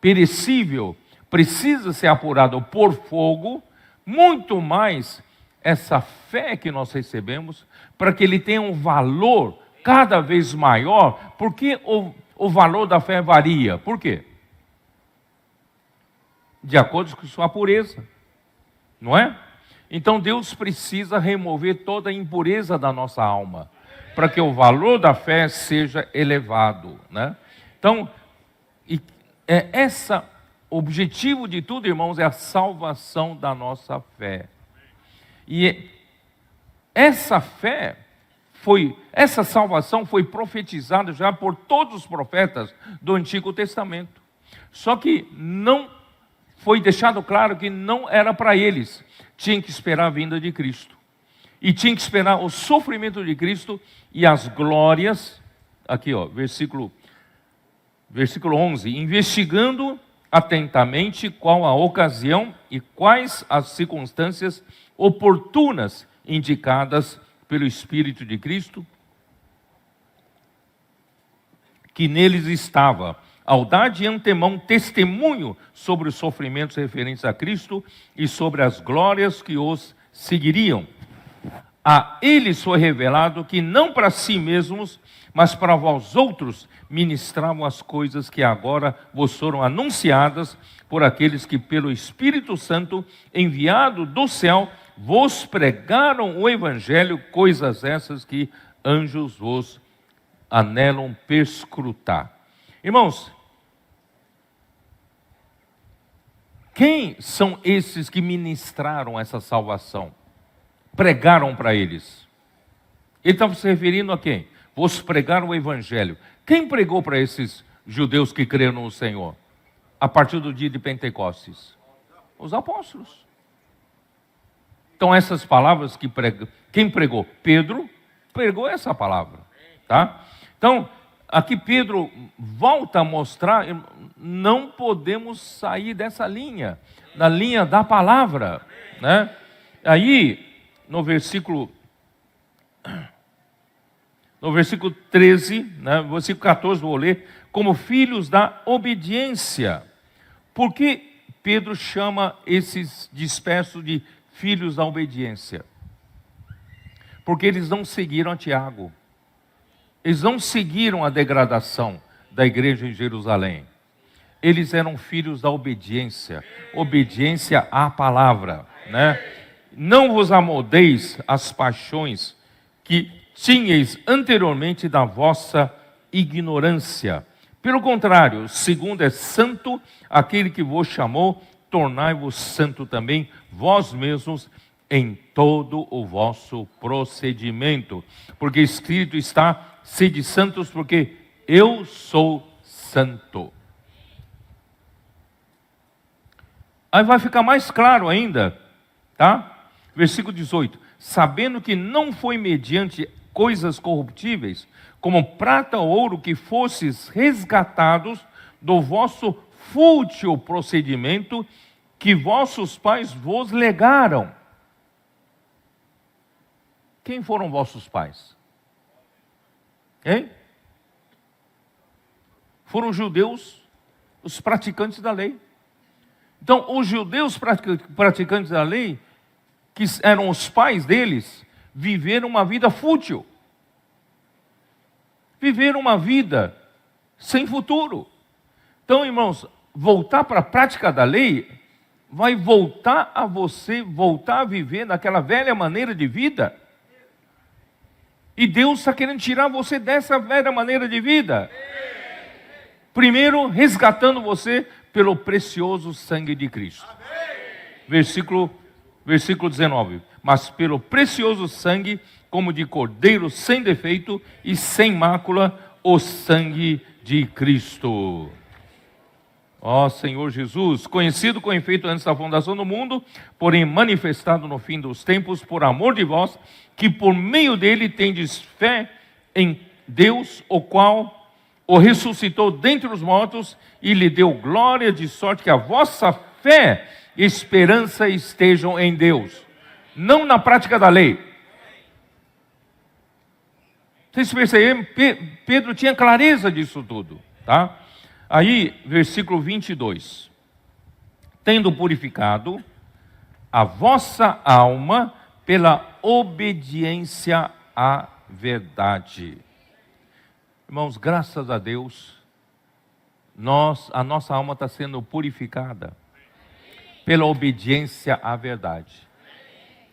perecível precisa ser apurado por fogo, muito mais essa fé que nós recebemos, para que ele tenha um valor cada vez maior. Porque o valor da fé varia. Por quê? De acordo com sua pureza, não é? Então Deus precisa remover toda a impureza da nossa alma, para que o valor da fé seja elevado, né? Então, o objetivo de tudo, irmãos, é a salvação da nossa fé. E essa salvação foi profetizada já por todos os profetas do Antigo Testamento. Só que não foi deixado claro que não era para eles. Tinha que esperar a vinda de Cristo. E tinha que esperar o sofrimento de Cristo e as glórias. Aqui, ó, versículo 11. Investigando atentamente qual a ocasião e quais as circunstâncias oportunas indicadas pelo Espírito de Cristo, que neles estava, ao dar de antemão testemunho sobre os sofrimentos referentes a Cristo e sobre as glórias que os seguiriam. A eles foi revelado que não para si mesmos, mas para vós outros ministravam as coisas que agora vos foram anunciadas por aqueles que pelo Espírito Santo, enviado do céu, vos pregaram o evangelho, coisas essas que anjos vos anelam perscrutar. Irmãos, quem são esses que ministraram essa salvação? Pregaram para eles. Ele estava se referindo a quem? Vos pregaram o evangelho. Quem pregou para esses judeus que creram no Senhor? A partir do dia de Pentecostes? Os apóstolos. Então essas palavras que quem pregou? Pedro pregou essa palavra, tá? Então, aqui Pedro volta a mostrar, não podemos sair dessa linha, da linha da palavra, né? Aí, no versículo 13, né, versículo 14, vou ler, como filhos da obediência. Por que Pedro chama esses dispersos de filhos da obediência? Porque eles não seguiram a Tiago. Eles não seguiram a degradação da igreja em Jerusalém. Eles eram filhos da obediência. Obediência à palavra, né? Não vos amoldeis às paixões que tinhais anteriormente da vossa ignorância. Pelo contrário, segundo é santo aquele que vos chamou, tornai-vos santo também vós mesmos em todo o vosso procedimento. Porque escrito está, sede santos, porque eu sou santo. Aí vai ficar mais claro ainda, tá? Versículo 18. Sabendo que não foi mediante coisas corruptíveis, como prata ou ouro, que fosses resgatados do vosso fútil procedimento que vossos pais vos legaram. Quem foram vossos pais? Hein? Foram judeus, os praticantes da lei. Então, os judeus praticantes da lei, que eram os pais deles, viveram uma vida fútil. Viveram uma vida sem futuro. Então, irmãos, voltar para a prática da lei vai voltar a você, voltar a viver naquela velha maneira de vida. E Deus está querendo tirar você dessa velha maneira de vida. Primeiro, resgatando você pelo precioso sangue de Cristo. Versículo 19. Mas pelo precioso sangue, como de cordeiro sem defeito e sem mácula, o sangue de Cristo. Ó Senhor Jesus, conhecido com efeito antes da fundação do mundo, porém manifestado no fim dos tempos, por amor de vós, que por meio dele tendes fé em Deus, o qual o ressuscitou dentre os mortos e lhe deu glória, de sorte que a vossa fé e esperança estejam em Deus, não na prática da lei. Vocês perceberam? Pedro tinha clareza disso tudo, tá? Aí, versículo 22. Tendo purificado a vossa alma pela obediência à verdade. Irmãos, graças a Deus, a nossa alma está sendo purificada pela obediência à verdade.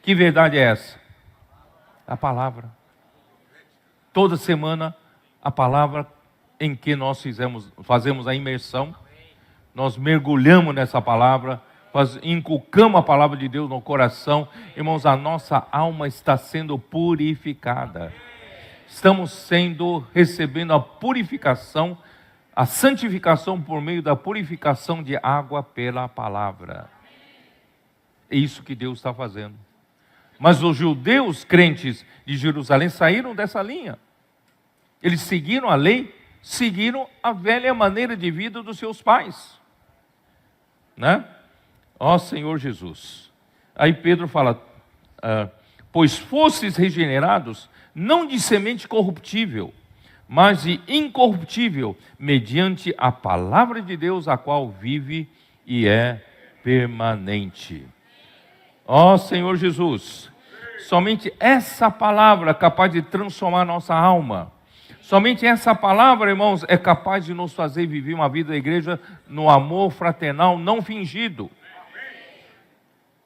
Que verdade é essa? A palavra. Toda semana, a palavra em que nós fazemos a imersão, nós mergulhamos nessa palavra, inculcamos a palavra de Deus no coração. Irmãos, a nossa alma está sendo purificada. Estamos recebendo a purificação, a santificação por meio da purificação de água pela palavra. É isso que Deus está fazendo. Mas os judeus crentes de Jerusalém saíram dessa linha. Eles seguiram a lei, seguiram a velha maneira de vida dos seus pais, né? Ó Senhor Jesus. Aí Pedro fala, pois fostes regenerados, não de semente corruptível, mas de incorruptível, mediante a palavra de Deus, a qual vive e é permanente. Ó Senhor Jesus, somente essa palavra é capaz de transformar nossa alma. Somente essa palavra, irmãos, é capaz de nos fazer viver uma vida da igreja no amor fraternal não fingido.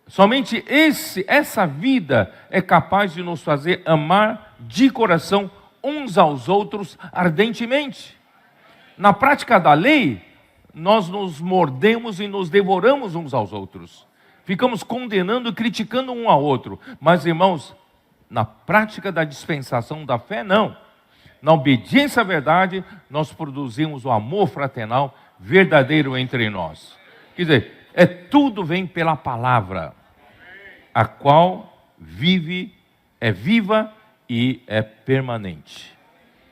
Somente essa vida é capaz de nos fazer amar de coração uns aos outros ardentemente. Na prática da lei, nós nos mordemos e nos devoramos uns aos outros. Ficamos condenando e criticando um ao outro. Mas, irmãos, na prática da dispensação da fé, não. Na obediência à verdade, nós produzimos o amor fraternal verdadeiro entre nós. Quer dizer, tudo vem pela palavra, a qual vive, é viva e é permanente.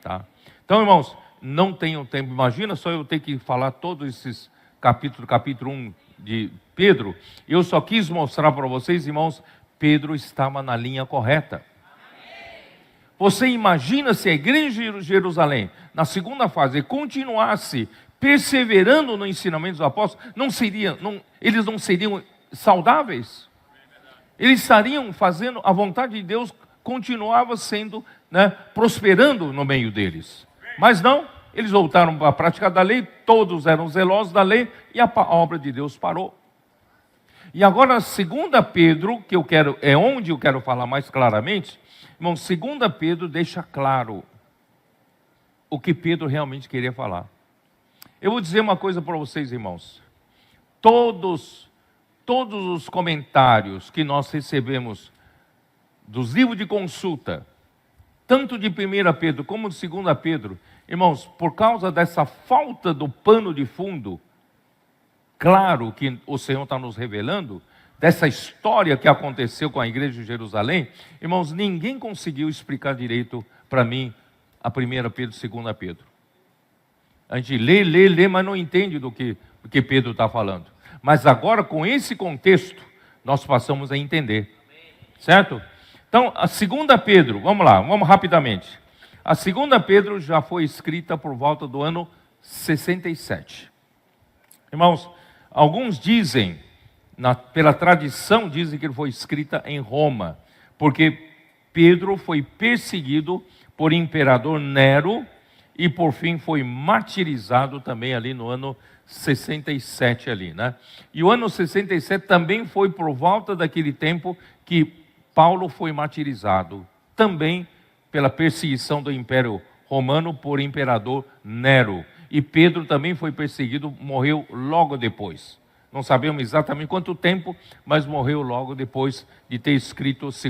Tá? Então, irmãos, não tenham tempo. Imagina só eu ter que falar todos esses capítulo 1 de Pedro. Eu só quis mostrar para vocês, irmãos, Pedro estava na linha correta. Você imagina se a igreja de Jerusalém, na segunda fase, continuasse perseverando no ensinamento dos apóstolos, eles não seriam saudáveis? Eles estariam fazendo a vontade de Deus, continuava sendo, prosperando no meio deles. Mas não, eles voltaram para a prática da lei, todos eram zelosos da lei, e a obra de Deus parou. E agora, 2 Pedro, é onde eu quero falar mais claramente, irmão, 2 Pedro deixa claro o que Pedro realmente queria falar. Eu vou dizer uma coisa para vocês, irmãos. Todos os comentários que nós recebemos dos livros de consulta, tanto de 1 Pedro como de 2 Pedro, irmãos, por causa dessa falta do pano de fundo, claro que o Senhor está nos revelando, dessa história que aconteceu com a igreja de Jerusalém, irmãos, ninguém conseguiu explicar direito para mim a 1 Pedro e 2 Pedro. A gente lê, mas não entende do que Pedro está falando. Mas agora, com esse contexto, nós passamos a entender. Certo? Então, a 2 Pedro, vamos rapidamente. A 2 Pedro já foi escrita por volta do ano 67. Irmãos, alguns dizem, pela tradição, dizem que ele foi escrita em Roma, porque Pedro foi perseguido por imperador Nero e por fim foi martirizado também ali no ano 67 ali, né? E o ano 67 também foi por volta daquele tempo que Paulo foi martirizado, também pela perseguição do Império Romano por imperador Nero. E Pedro também foi perseguido, morreu logo depois. Não sabemos exatamente quanto tempo, mas morreu logo depois de ter escrito 2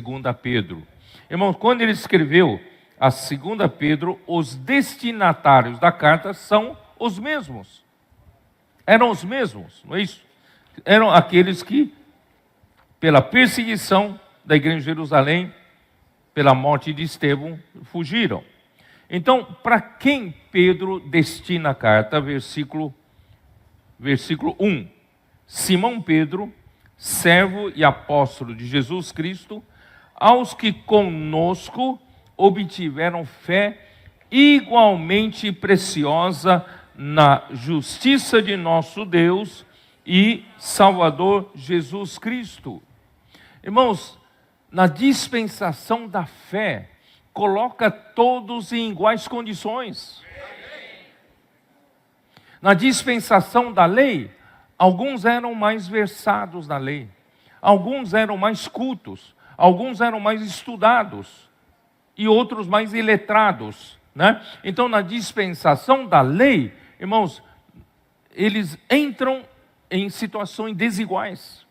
Pedro. Irmãos, quando ele escreveu a 2 Pedro, os destinatários da carta são os mesmos. Eram os mesmos, não é isso? Eram aqueles que, pela perseguição da igreja de Jerusalém, pela morte de Estevão, fugiram. Então, para quem Pedro destina a carta? Versículo 1. Simão Pedro, servo e apóstolo de Jesus Cristo, aos que conosco obtiveram fé igualmente preciosa na justiça de nosso Deus e Salvador Jesus Cristo. Irmãos, na dispensação da fé, coloca todos em iguais condições. Na dispensação da lei, alguns eram mais versados na lei, alguns eram mais cultos, alguns eram mais estudados e outros mais iletrados, né? Então, na dispensação da lei, irmãos, eles entram em situações desiguais.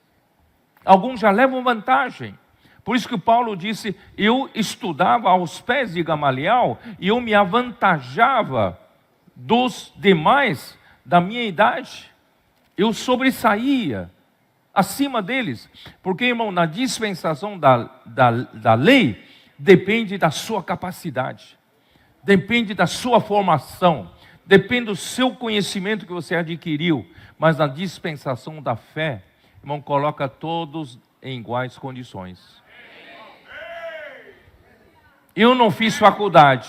Alguns já levam vantagem. Por isso que Paulo disse, eu estudava aos pés de Gamaliel e eu me avantajava dos demais da minha idade. Eu sobressaía acima deles. Porque, irmão, na dispensação da lei, depende da sua capacidade, depende da sua formação, depende do seu conhecimento que você adquiriu. Mas na dispensação da fé, irmão, coloca todos em iguais condições. Eu não fiz faculdade,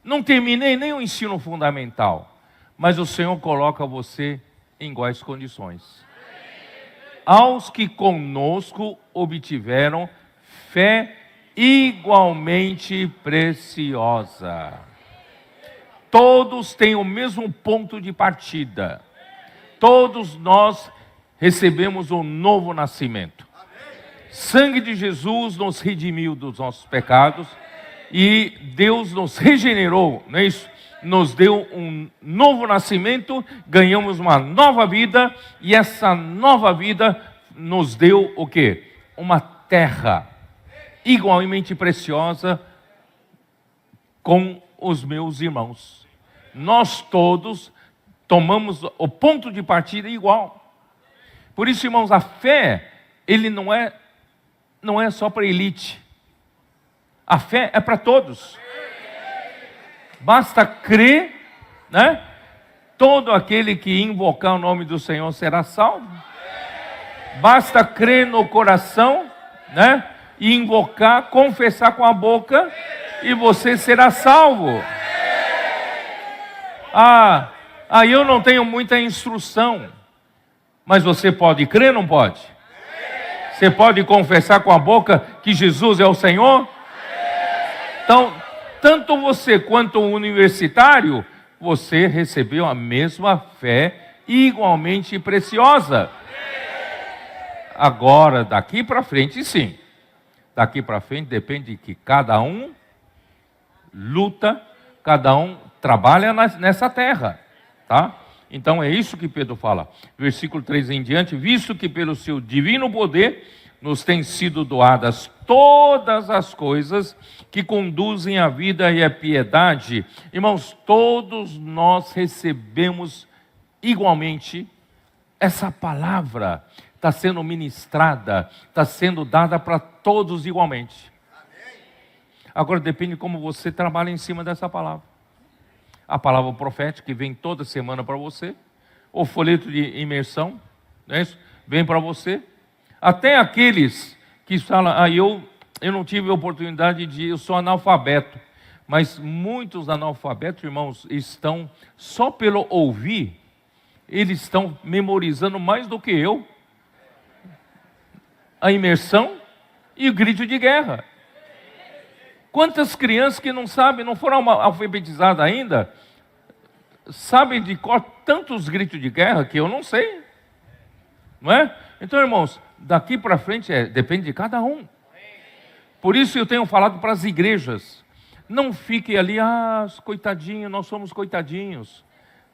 não terminei nem o ensino fundamental, mas o Senhor coloca você em iguais condições. Aos que conosco obtiveram fé igualmente preciosa. Todos têm o mesmo ponto de partida. Todos nós recebemos um novo nascimento. Sangue de Jesus nos redimiu dos nossos pecados e Deus nos regenerou, não é isso? Nos deu um novo nascimento, ganhamos uma nova vida e essa nova vida nos deu o quê? Uma terra igualmente preciosa com os meus irmãos. Nós todos tomamos o ponto de partida igual. Por isso, irmãos, a fé, ele não é só para a elite. A fé é para todos. Basta crer, né? Todo aquele que invocar o nome do Senhor será salvo. Basta crer no coração, né? E invocar, confessar com a boca e você será salvo. Eu não tenho muita instrução. Mas você pode crer, não pode? Você pode confessar com a boca que Jesus é o Senhor? Então, tanto você quanto o universitário, você recebeu a mesma fé igualmente preciosa. Agora, daqui para frente, sim. Daqui para frente depende de que cada um luta, cada um trabalha nessa terra, tá? Então é isso que Pedro fala, versículo 3 em diante: visto que pelo seu divino poder nos têm sido doadas todas as coisas que conduzem à vida e à piedade. Irmãos, todos nós recebemos igualmente, essa palavra está sendo ministrada, está sendo dada para todos igualmente. Agora depende de como você trabalha em cima dessa palavra. A palavra profética que vem toda semana para você, o folheto de imersão, não é isso? Vem para você. Até aqueles que falam, eu não tive a oportunidade eu sou analfabeto. Mas muitos analfabetos, irmãos, estão, só pelo ouvir, eles estão memorizando mais do que eu a imersão e o grito de guerra. Quantas crianças que não sabem, não foram alfabetizadas ainda, sabem de cor tantos gritos de guerra que eu não sei, não é? Então, irmãos, daqui para frente depende de cada um. Por isso eu tenho falado para as igrejas, não fiquem ali, coitadinho, nós somos coitadinhos.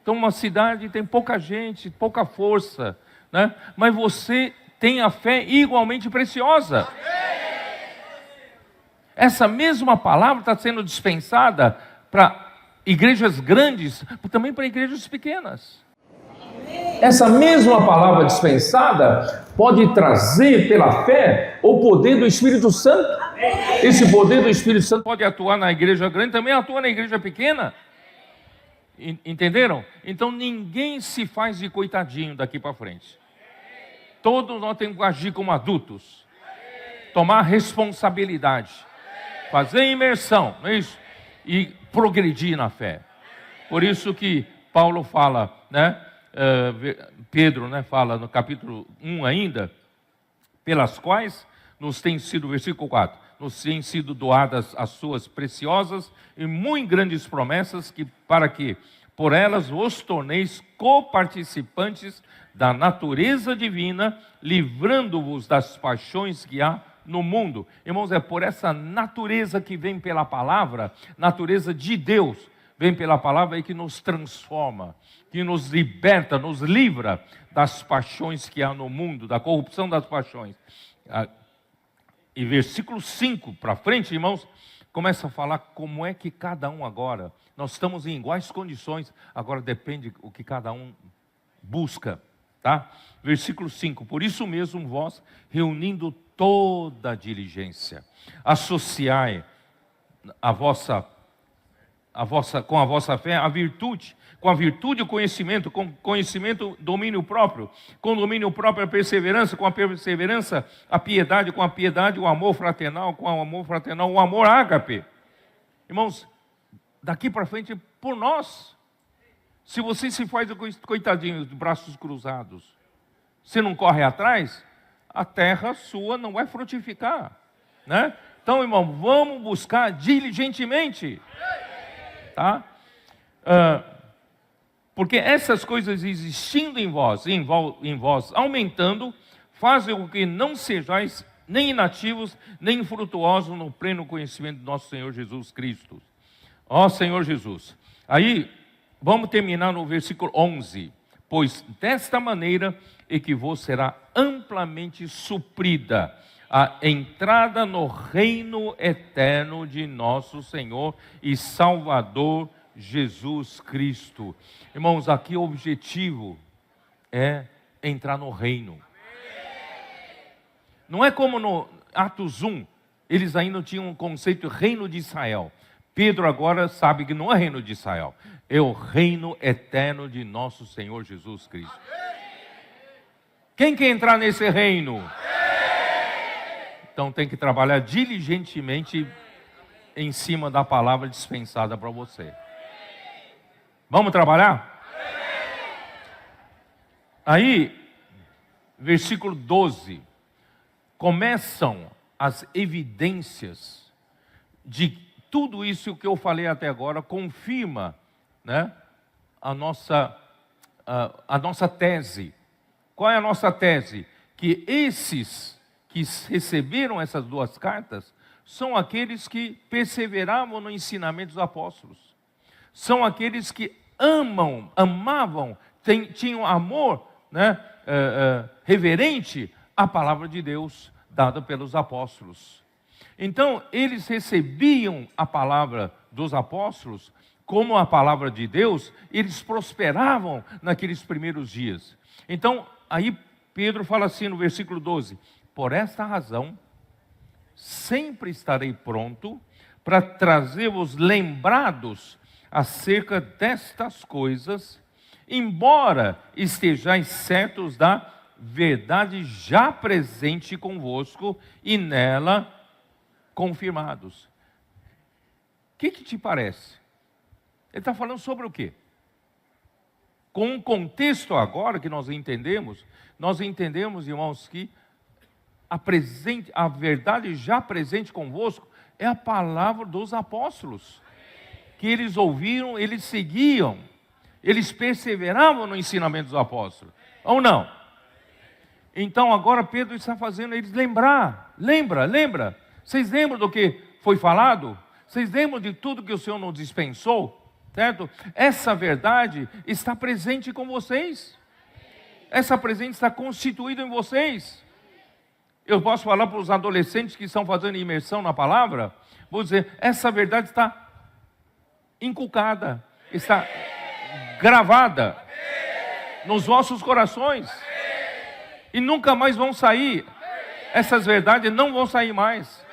Então uma cidade tem pouca gente, pouca força, né? Mas você tem a fé igualmente preciosa. Essa mesma palavra está sendo dispensada para igrejas grandes, também para igrejas pequenas. Essa mesma palavra dispensada pode trazer pela fé o poder do Espírito Santo. Esse poder do Espírito Santo pode atuar na igreja grande, também atua na igreja pequena. Entenderam? Então ninguém se faz de coitadinho daqui para frente. Todos nós temos que agir como adultos, tomar responsabilidade, fazer imersão, não é isso? E progredir na fé. Por isso que Paulo fala, né? Pedro, né, fala no capítulo 1 ainda, pelas quais nos tem sido, versículo 4, nos têm sido doadas as suas preciosas e muito grandes promessas, para que por elas vos torneis coparticipantes da natureza divina, livrando-vos das paixões que há no mundo. Irmãos, é por essa natureza que vem pela palavra, natureza de Deus, vem pela palavra aí que nos transforma, que nos liberta, nos livra das paixões que há no mundo, da corrupção das paixões. E versículo 5 para frente, irmãos, começa a falar como é que cada um agora, nós estamos em iguais condições, agora depende o que cada um busca, tá? Versículo 5, por isso mesmo vós, reunindo toda a diligência, associai com a vossa fé a virtude, com a virtude o conhecimento, com conhecimento domínio próprio, com domínio próprio a perseverança, com a perseverança a piedade, com a piedade o amor fraternal, com o amor fraternal o amor ágape. Irmãos, daqui para frente por nós. Se você se faz coitadinho de braços cruzados, você não corre atrás, a terra sua não vai frutificar, né? Então, irmão, vamos buscar diligentemente, tá? Porque essas coisas existindo em vós, aumentando, fazem com que não sejais nem inativos, nem infrutuosos no pleno conhecimento do nosso Senhor Jesus Cristo. Ó Senhor Jesus. Aí, vamos terminar no versículo 11. Pois desta maneira é que vos será amplamente suprida a entrada no reino eterno de nosso Senhor e Salvador Jesus Cristo. Irmãos, aqui o objetivo é entrar no reino. Não é como no Atos 1, eles ainda tinham um conceito de reino de Israel. Pedro agora sabe que não é reino de Israel, é o reino eterno de nosso Senhor Jesus Cristo. Quem quer entrar nesse reino? Então tem que trabalhar diligentemente em cima da palavra dispensada para você. Vamos trabalhar? Aí, versículo 12, começam as evidências de tudo isso que eu falei até agora, confirma, né, a nossa tese. Qual é a nossa tese? Que esses que receberam essas duas cartas são aqueles que perseveravam no ensinamento dos apóstolos. São aqueles que amavam, tinham amor, né, reverente à palavra de Deus dada pelos apóstolos. Então, eles recebiam a palavra dos apóstolos como a palavra de Deus, eles prosperavam naqueles primeiros dias. Então, aí Pedro fala assim no versículo 12: por esta razão, sempre estarei pronto para trazer-vos lembrados acerca destas coisas, embora estejais certos da verdade já presente convosco e nela confirmados. O que te parece? Ele está falando sobre o quê? Com um contexto agora que nós entendemos, irmãos, que a verdade já presente convosco é a palavra dos apóstolos, que eles ouviram, eles seguiam, eles perseveravam no ensinamento dos apóstolos, ou não? Então agora Pedro está fazendo eles lembrar, lembra? Vocês lembram do que foi falado? Vocês lembram de tudo que o Senhor nos dispensou? Certo? Essa verdade está presente com vocês. Essa presente está constituída em vocês. Eu posso falar para os adolescentes que estão fazendo imersão na palavra, vou dizer, essa verdade está inculcada, está gravada nos vossos corações e nunca mais vão sair. Essas verdades não vão sair mais,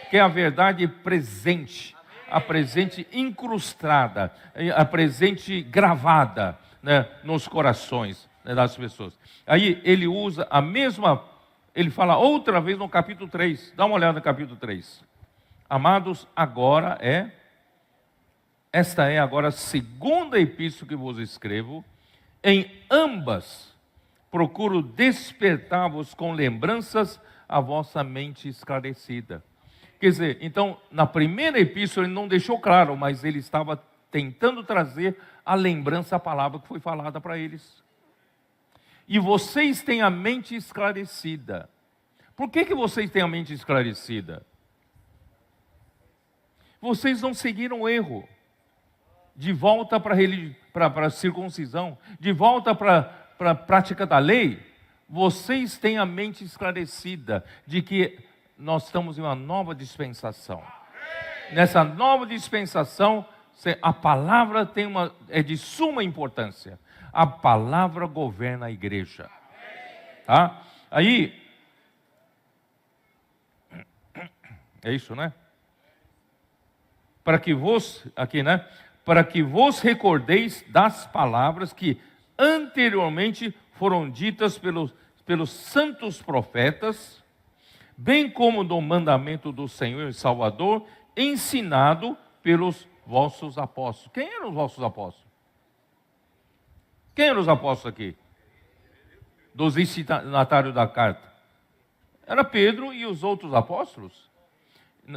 que é a verdade presente, a presente incrustada, a presente gravada, né, nos corações, né, das pessoas. Aí ele usa a mesma, ele fala outra vez no capítulo 3, dá uma olhada no capítulo 3. Amados, esta é agora a segunda epístola que vos escrevo, em ambas procuro despertar-vos com lembranças a vossa mente esclarecida. Quer dizer, então, na primeira epístola ele não deixou claro, mas ele estava tentando trazer a lembrança, a palavra que foi falada para eles. E vocês têm a mente esclarecida. Por que vocês têm a mente esclarecida? Vocês não seguiram o erro. De volta para a circuncisão, de volta para a prática da lei, vocês têm a mente esclarecida de que nós estamos em uma nova dispensação. Nessa nova dispensação, a palavra é de suma importância. A palavra governa a igreja. Tá? Aí, é isso, né? Para que vos recordeis das palavras que anteriormente foram ditas pelos santos profetas, bem como do mandamento do Senhor e Salvador, ensinado pelos vossos apóstolos. Quem eram os vossos apóstolos? Quem eram os apóstolos aqui? Dos destinatários da carta. Era Pedro e os outros apóstolos.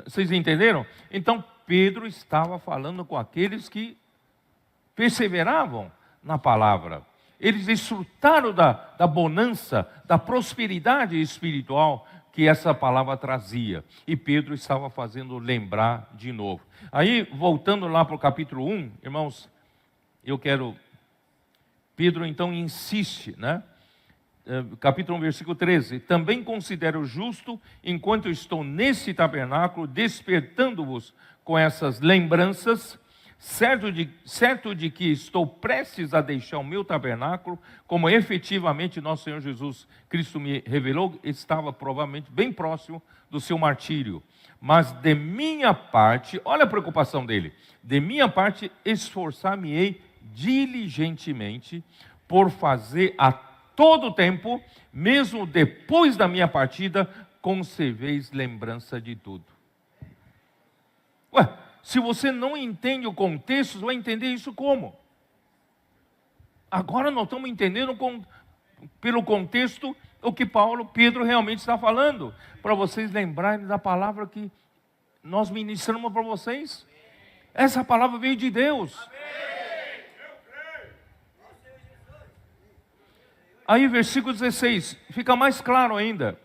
Vocês entenderam? Então, Pedro estava falando com aqueles que perseveravam na palavra. Eles desfrutaram da bonança, da prosperidade espiritual que essa palavra trazia. E Pedro estava fazendo lembrar de novo. Aí, voltando lá para o capítulo 1, irmãos, Pedro então insiste, né? Capítulo 1, versículo 13. Também considero justo, enquanto estou nesse tabernáculo, despertando-vos com essas lembranças, certo de que estou prestes a deixar o meu tabernáculo, como efetivamente nosso Senhor Jesus Cristo me revelou, estava provavelmente bem próximo do seu martírio. Mas de minha parte, olha a preocupação dele, de minha parte esforçar-me-ei diligentemente por fazer a todo tempo, mesmo depois da minha partida, conserveis lembrança de tudo. Ué, se você não entende o contexto, você vai entender isso como? Agora nós estamos entendendo pelo contexto o que Pedro realmente está falando, para vocês lembrarem da palavra que nós ministramos para vocês. Essa palavra veio de Deus. Aí versículo 16, fica mais claro ainda.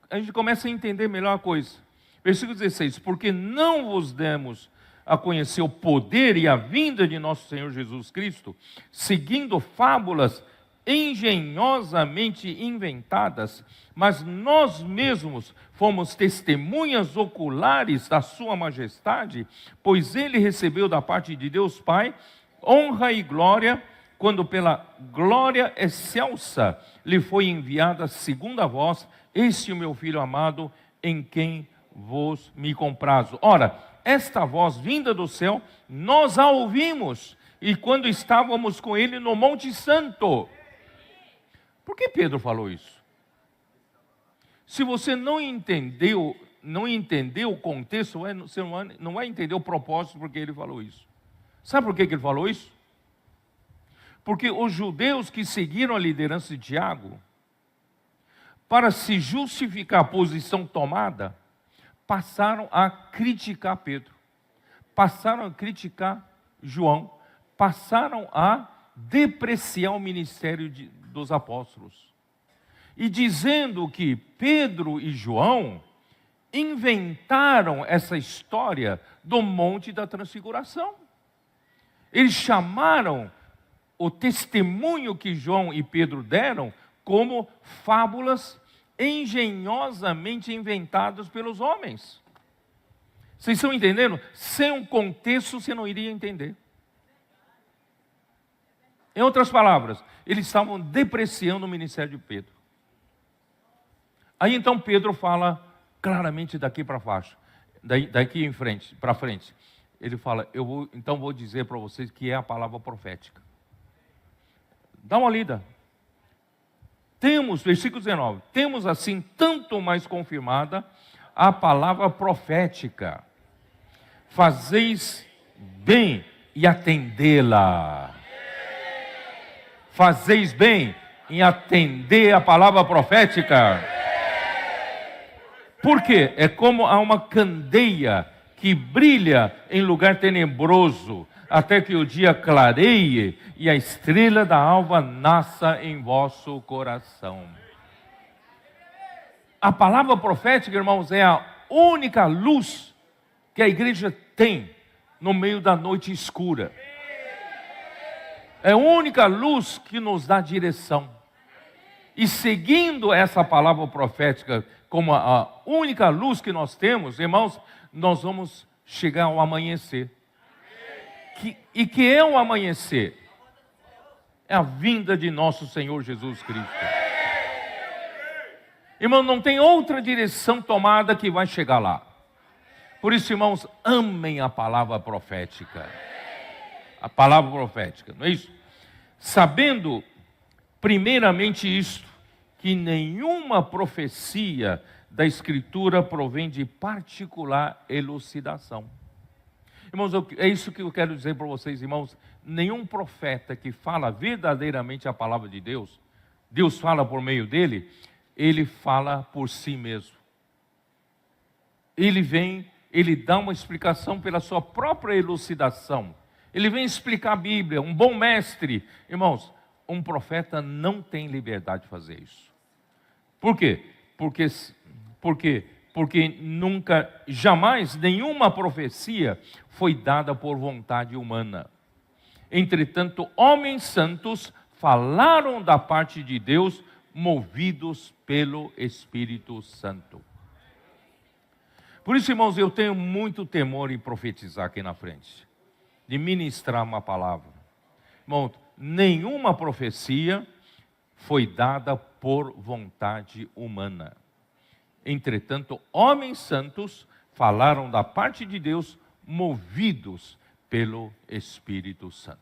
A gente começa a entender melhor a coisa. Versículo 16, porque não vos demos a conhecer o poder e a vinda de nosso Senhor Jesus Cristo, seguindo fábulas engenhosamente inventadas, mas nós mesmos fomos testemunhas oculares da sua majestade, pois ele recebeu da parte de Deus Pai honra e glória, quando pela glória excelsa lhe foi enviada a segunda voz, este é o meu Filho amado, em quem vos me comprazo. Ora, esta voz vinda do céu, nós a ouvimos, e quando estávamos com ele no Monte Santo. Por que Pedro falou isso? Se você não entendeu o contexto, você não vai entender o propósito porque ele falou isso. Sabe por que ele falou isso? Porque os judeus que seguiram a liderança de Tiago, para se justificar a posição tomada, passaram a criticar Pedro, passaram a criticar João, passaram a depreciar o ministério dos apóstolos. E dizendo que Pedro e João inventaram essa história do Monte da Transfiguração. Eles chamaram o testemunho que João e Pedro deram como fábulas engenhosamente inventadas pelos homens. Vocês estão entendendo? Sem um contexto você não iria entender. Em outras palavras, eles estavam depreciando o ministério de Pedro. Aí então Pedro fala claramente daqui para baixo, daqui para frente. Ele fala, então vou dizer para vocês que é a palavra profética. Dá uma lida. Versículo 19, temos assim tanto mais confirmada a palavra profética. Fazeis bem em atendê-la. Fazeis bem em atender a palavra profética. Por quê? É como há uma candeia que brilha em lugar tenebroso, até que o dia clareie e a estrela da alva nasça em vosso coração. A palavra profética, irmãos, é a única luz que a igreja tem no meio da noite escura. É a única luz que nos dá direção. E seguindo essa palavra profética como a única luz que nós temos, irmãos, nós vamos chegar ao amanhecer. E que é o amanhecer? É a vinda de nosso Senhor Jesus Cristo. Irmão, não tem outra direção tomada que vai chegar lá. Por isso, irmãos, amem a palavra profética. A palavra profética, não é isso? Sabendo, primeiramente isto, que nenhuma profecia da Escritura provém de particular elucidação. Irmãos, é isso que eu quero dizer para vocês, irmãos. Nenhum profeta que fala verdadeiramente a palavra de Deus, Deus fala por meio dele, ele fala por si mesmo. Ele dá uma explicação pela sua própria elucidação. Ele vem explicar a Bíblia, um bom mestre. Irmãos, um profeta não tem liberdade de fazer isso. Por quê? Porque, por quê? Porque nunca, jamais, nenhuma profecia foi dada por vontade humana. Entretanto, homens santos falaram da parte de Deus, movidos pelo Espírito Santo. Por isso, irmãos, eu tenho muito temor em profetizar aqui na frente, de ministrar uma palavra. Irmão, nenhuma profecia foi dada por vontade humana. Entretanto, homens santos falaram da parte de Deus, movidos pelo Espírito Santo.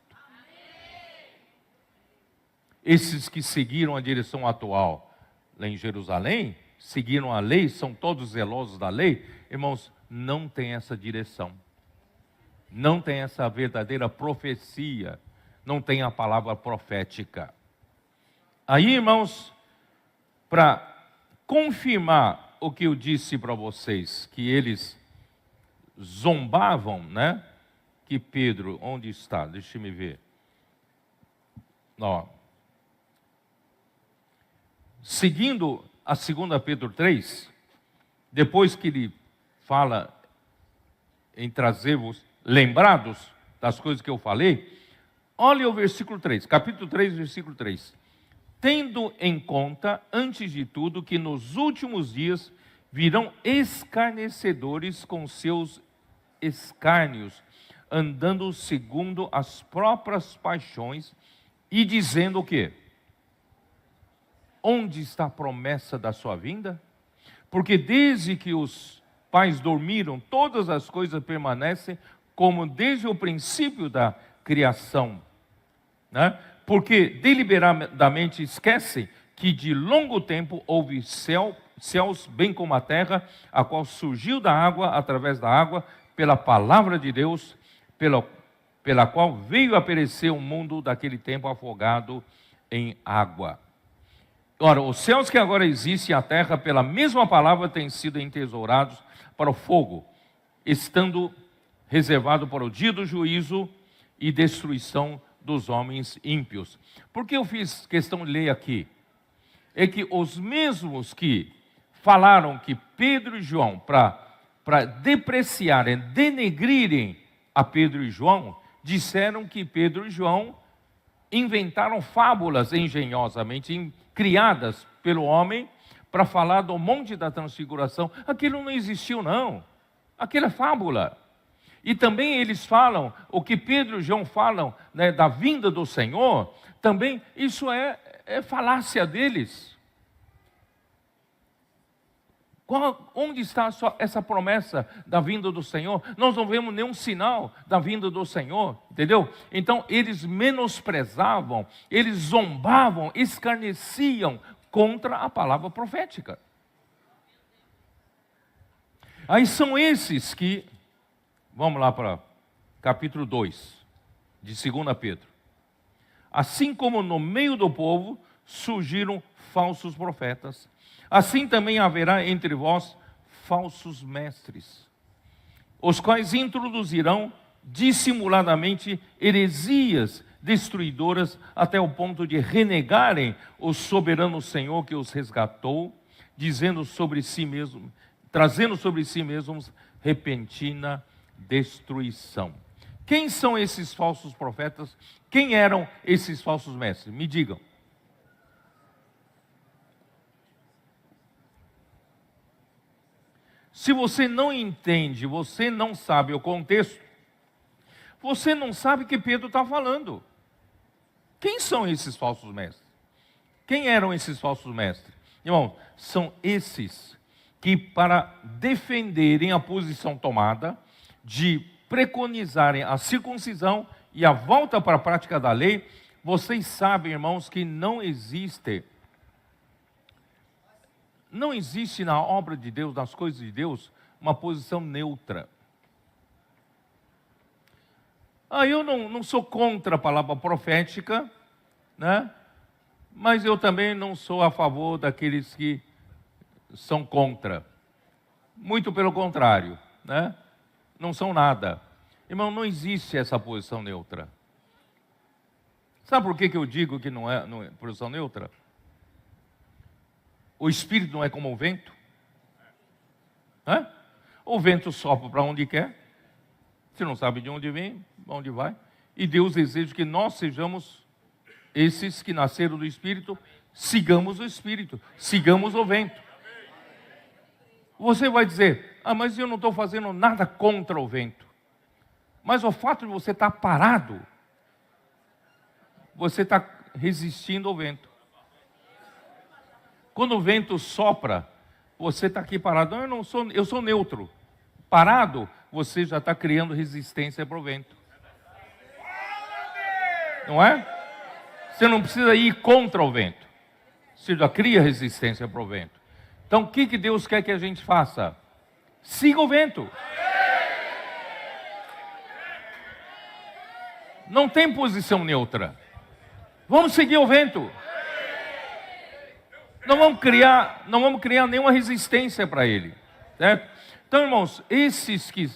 Esses que seguiram a direção atual lá em Jerusalém, seguiram a lei, são todos zelosos da lei, irmãos, não tem essa direção. Não tem essa verdadeira profecia, não tem a palavra profética. Aí, irmãos, para confirmar o que eu disse para vocês, que eles zombavam, né? Que Pedro, onde está? Deixa eu me ver. Ó. Seguindo a 2 Pedro 3, depois que ele fala em trazer-vos lembrados das coisas que eu falei, olha o versículo 3, capítulo 3, versículo 3. Tendo em conta, antes de tudo, que nos últimos dias virão escarnecedores com seus escárnios, andando segundo as próprias paixões e dizendo o quê? Onde está a promessa da sua vinda? Porque desde que os pais dormiram, todas as coisas permanecem como desde o princípio da criação, né? Porque deliberadamente esquecem que de longo tempo houve céus, bem como a terra, a qual surgiu da água, através da água, pela palavra de Deus, pela qual veio a perecer o mundo daquele tempo afogado em água. Ora, os céus que agora existem e a terra, pela mesma palavra, têm sido entesourados para o fogo, estando reservado para o dia do juízo e destruição dos homens ímpios. Por que eu fiz questão de ler aqui? É que os mesmos que falaram que Pedro e João, para depreciarem, denegrirem a Pedro e João, disseram que Pedro e João inventaram fábulas engenhosamente criadas pelo homem para falar do Monte da Transfiguração. Aquilo não existiu, não. Aquilo é fábula. E também eles falam, o que Pedro e João falam, né, da vinda do Senhor, também isso é falácia deles. Onde está essa promessa da vinda do Senhor? Nós não vemos nenhum sinal da vinda do Senhor, entendeu? Então eles menosprezavam, eles zombavam, escarneciam contra a palavra profética. Aí são esses que, vamos lá para capítulo 2, de 2 Pedro. Assim como no meio do povo surgiram falsos profetas, assim também haverá entre vós falsos mestres, os quais introduzirão dissimuladamente heresias destruidoras até o ponto de renegarem o soberano Senhor que os resgatou, dizendo sobre si mesmo, trazendo sobre si mesmos repentina destruição. Quem são esses falsos profetas? Quem eram esses falsos mestres? Me digam. Se você não entende, você não sabe o contexto, você não sabe o que Pedro está falando. Quem são esses falsos mestres? Quem eram esses falsos mestres? Irmão, são esses que, para defenderem a posição tomada, de preconizarem a circuncisão e a volta para a prática da lei, vocês sabem, irmãos, que não existe na obra de Deus, nas coisas de Deus, uma posição neutra. Eu não sou contra a palavra profética, né? Mas eu também não sou a favor daqueles que são contra. Muito pelo contrário, né? Não são nada. Irmão, não existe essa posição neutra. Sabe por que eu digo que não é posição neutra? O Espírito não é como o vento? Hã? O vento sopra para onde quer. Você não sabe de onde vem, para onde vai. E Deus deseja que nós sejamos esses que nasceram do Espírito, sigamos o Espírito, sigamos o vento. Você vai dizer, mas eu não estou fazendo nada contra o vento. Mas o fato de você estar parado, você está resistindo ao vento. Quando o vento sopra, você está aqui parado. Não, eu sou neutro. Parado, você já está criando resistência para o vento. Não é? Você não precisa ir contra o vento. Você já cria resistência para o vento. Então, o que Deus quer que a gente faça? Siga o vento. Não tem posição neutra. Vamos seguir o vento. Não vamos criar nenhuma resistência para ele. Certo? Então, irmãos, esses que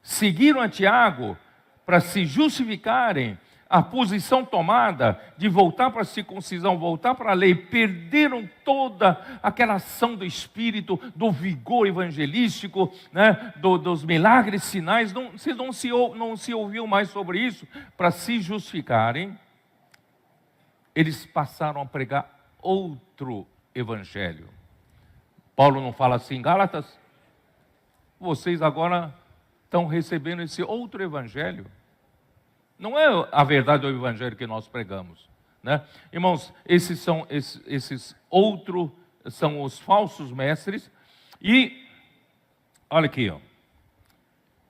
seguiram a Tiago para se justificarem a posição tomada de voltar para a circuncisão, voltar para a lei, perderam toda aquela ação do Espírito, do vigor evangelístico, né, dos milagres, sinais, não se ouviu mais sobre isso. Para se justificarem, eles passaram a pregar outro evangelho. Paulo não fala assim, Gálatas? Vocês agora estão recebendo esse outro evangelho. Não é a verdade do evangelho que nós pregamos, né? Irmãos, esses são os falsos mestres. E olha aqui, ó.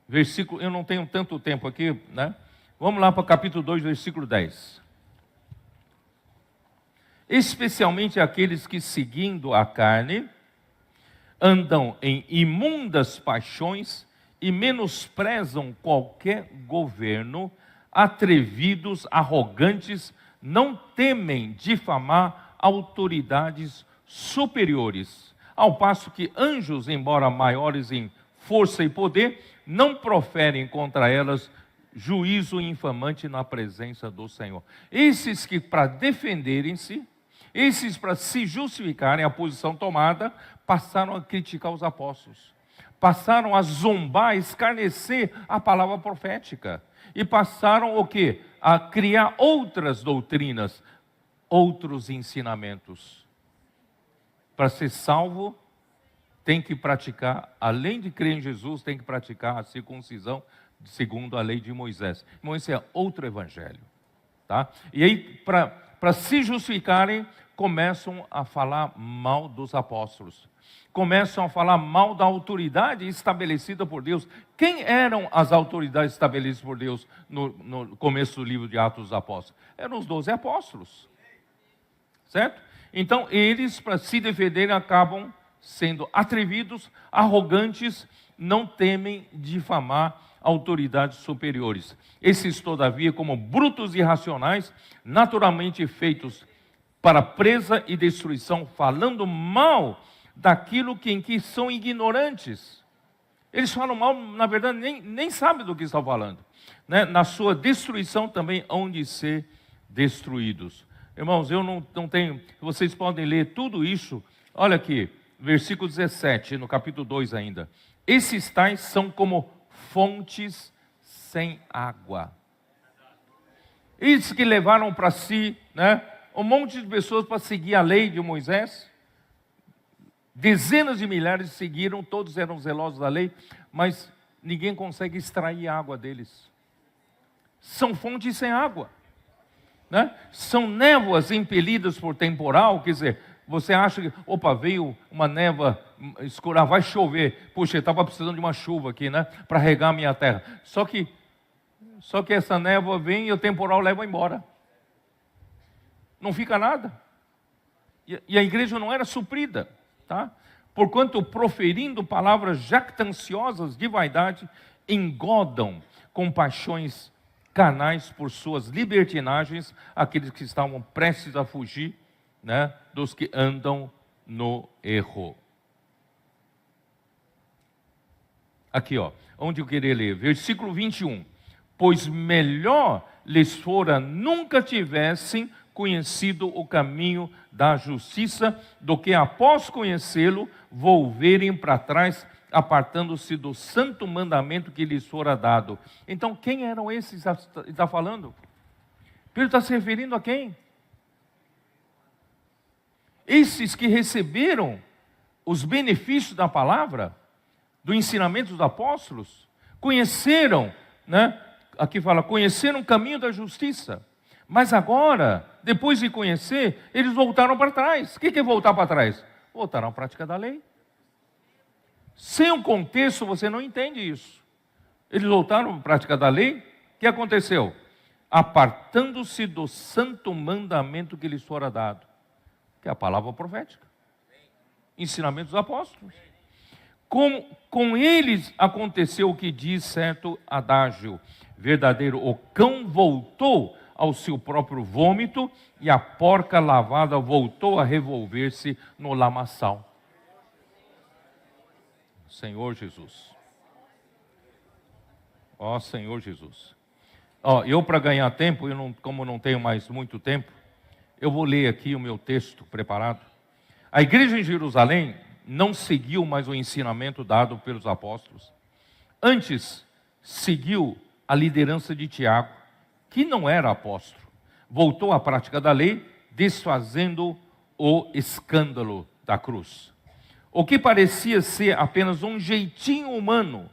Versículo, eu não tenho tanto tempo aqui, né? Vamos lá para o capítulo 2, versículo 10. Especialmente aqueles que, seguindo a carne, andam em imundas paixões e menosprezam qualquer governo, atrevidos, arrogantes, não temem difamar autoridades superiores, ao passo que anjos, embora maiores em força e poder, não proferem contra elas juízo infamante na presença do Senhor. Esses que, para defenderem-se, esses para se justificarem a posição tomada, passaram a criticar os apóstolos, passaram a zombar, a escarnecer a palavra profética. E passaram o quê? A criar outras doutrinas, outros ensinamentos. Para ser salvo, tem que praticar, além de crer em Jesus, tem que praticar a circuncisão segundo a lei de Moisés. Irmão, esse é outro evangelho. Tá? E aí, para se justificarem, começam a falar mal dos apóstolos. Começam a falar mal da autoridade estabelecida por Deus. Quem eram as autoridades estabelecidas por Deus no começo do livro de Atos dos Apóstolos? Eram os 12 apóstolos. Certo? Então, eles, para se defenderem, acabam sendo atrevidos, arrogantes, não temem difamar autoridades superiores. Esses, todavia, como brutos e irracionais, naturalmente feitos para presa e destruição, falando mal daquilo em que são ignorantes. Eles falam mal, na verdade, nem sabem do que estão falando. Né? Na sua destruição também hão de ser destruídos. Irmãos, eu não tenho, vocês podem ler tudo isso. Olha aqui, versículo 17, no capítulo 2 ainda. Esses tais são como fontes sem água. Eles que levaram para si, né, um monte de pessoas para seguir a lei de Moisés. Dezenas de milhares seguiram, todos eram zelosos da lei, mas ninguém consegue extrair água deles. São fontes sem água, né? São névoas impelidas por temporal, quer dizer, você acha que, veio uma névoa escura, vai chover, puxa, eu estava precisando de uma chuva aqui, né, para regar a minha terra. Só que essa névoa vem e o temporal leva embora. Não fica nada. E a igreja não era suprida. Tá? Porquanto, proferindo palavras jactanciosas de vaidade, engodam com paixões carnais por suas libertinagens aqueles que estavam prestes a fugir, né, dos que andam no erro. Aqui, onde eu queria ler, versículo 21. Pois melhor lhes fora nunca tivessem conhecido o caminho da justiça, do que após conhecê-lo, volverem para trás, apartando-se do santo mandamento que lhes fora dado. Então, quem eram esses que está falando? Pedro está se referindo a quem? Esses que receberam os benefícios da palavra, do ensinamento dos apóstolos, conheceram, né? Aqui fala, conheceram o caminho da justiça. Mas agora, depois de conhecer, eles voltaram para trás. O que é voltar para trás? Voltaram à prática da lei. Sem o contexto, você não entende isso. Eles voltaram à prática da lei. O que aconteceu? Apartando-se do santo mandamento que lhes fora dado, que é a palavra profética. Ensinamento dos apóstolos. Com eles aconteceu o que diz certo adágio. Verdadeiro, o cão voltou ao seu próprio vômito e a porca lavada voltou a revolver-se no lamaçal. Senhor Jesus. Ó Senhor Jesus. Eu, para ganhar tempo, como não tenho mais muito tempo, eu vou ler aqui o meu texto preparado. A igreja em Jerusalém não seguiu mais o ensinamento dado pelos apóstolos. Antes, seguiu a liderança de Tiago, que não era apóstolo. Voltou à prática da lei, desfazendo o escândalo da cruz. O que parecia ser apenas um jeitinho humano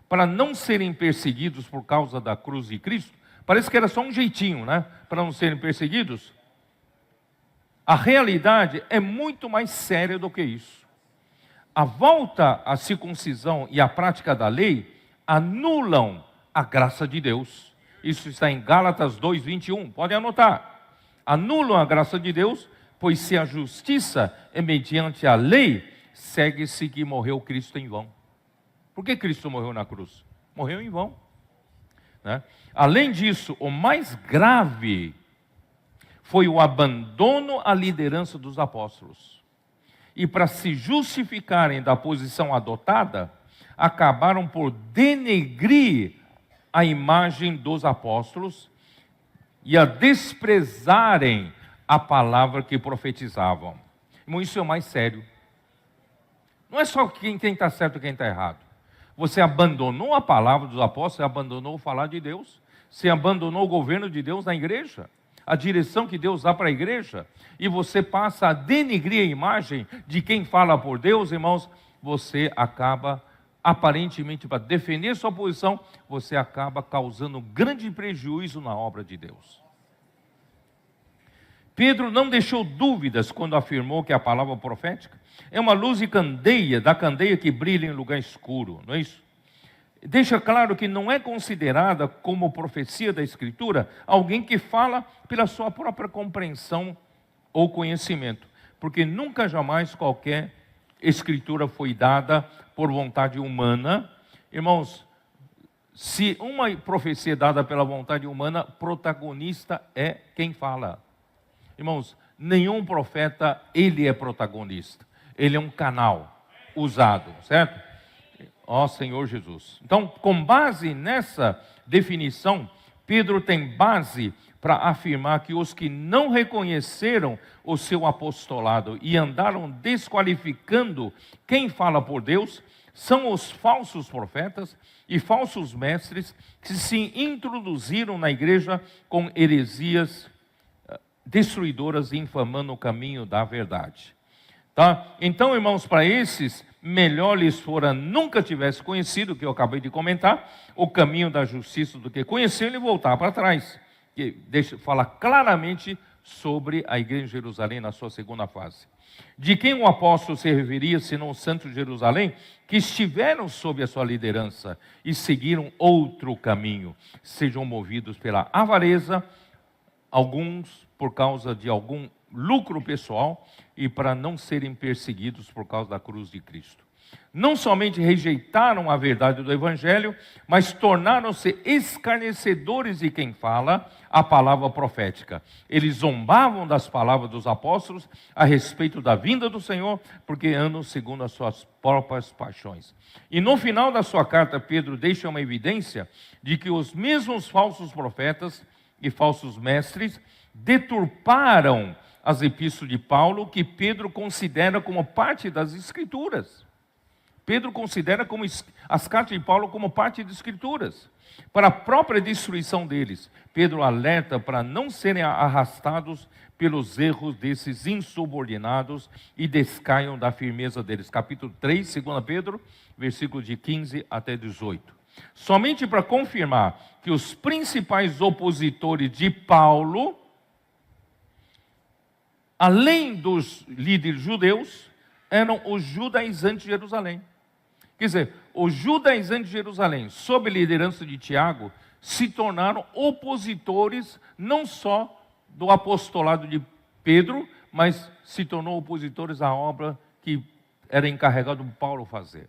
para não serem perseguidos por causa da cruz de Cristo, parece que era só um jeitinho, né? Para não serem perseguidos. A realidade é muito mais séria do que isso. A volta à circuncisão e à prática da lei anulam a graça de Deus. Isso está em Gálatas 2:21, podem anotar. Anulam a graça de Deus, pois se a justiça é mediante a lei, segue-se que morreu Cristo em vão. Por que Cristo morreu na cruz? Morreu em vão, né? Além disso, o mais grave foi o abandono à liderança dos apóstolos. E para se justificarem da posição adotada, acabaram por denegrir a imagem dos apóstolos e a desprezarem a palavra que profetizavam. Irmão, isso é o mais sério. Não é só quem está certo e quem está errado. Você abandonou a palavra dos apóstolos, você abandonou o falar de Deus, você abandonou o governo de Deus na igreja, a direção que Deus dá para a igreja, e você passa a denegrir a imagem de quem fala por Deus, irmãos, você acaba, aparentemente, para defender sua posição, você acaba causando grande prejuízo na obra de Deus. Pedro não deixou dúvidas quando afirmou que a palavra profética é uma luz de candeia, da candeia que brilha em lugar escuro, não é isso? Deixa claro que não é considerada como profecia da Escritura alguém que fala pela sua própria compreensão ou conhecimento, porque nunca jamais qualquer Escritura foi dada por vontade humana. Irmãos, se uma profecia é dada pela vontade humana, protagonista é quem fala. Irmãos, nenhum profeta, ele é protagonista. Ele é um canal usado, certo? Ó Senhor Jesus. Então, com base nessa definição, Pedro tem base para afirmar que os que não reconheceram o seu apostolado e andaram desqualificando quem fala por Deus, são os falsos profetas e falsos mestres que se introduziram na igreja com heresias destruidoras, infamando o caminho da verdade. Tá? Então, irmãos, para esses, melhor lhes fora nunca tivesse conhecido, o que eu acabei de comentar, o caminho da justiça, do que conhecê-lo e voltar para trás. Que fala claramente sobre a igreja de Jerusalém na sua segunda fase. De quem o apóstolo se referia, senão o santo de Jerusalém, que estiveram sob a sua liderança e seguiram outro caminho, sejam movidos pela avareza, alguns por causa de algum lucro pessoal e para não serem perseguidos por causa da cruz de Cristo. Não somente rejeitaram a verdade do Evangelho, mas tornaram-se escarnecedores de quem fala a palavra profética. Eles zombavam das palavras dos apóstolos a respeito da vinda do Senhor, porque andam segundo as suas próprias paixões. E no final da sua carta, Pedro deixa uma evidência de que os mesmos falsos profetas e falsos mestres deturparam as epístolas de Paulo, que Pedro considera como parte das Escrituras. Pedro considera como as cartas de Paulo como parte das Escrituras. Para a própria destruição deles, Pedro alerta para não serem arrastados pelos erros desses insubordinados e descaiam da firmeza deles. Capítulo 3, 2 Pedro, versículos de 15 até 18. Somente para confirmar que os principais opositores de Paulo, além dos líderes judeus, eram os judaizantes de Jerusalém. Quer dizer, os judaizantes de Jerusalém, sob a liderança de Tiago, se tornaram opositores não só do apostolado de Pedro, mas se tornou opositores à obra que era encarregado de Paulo fazer.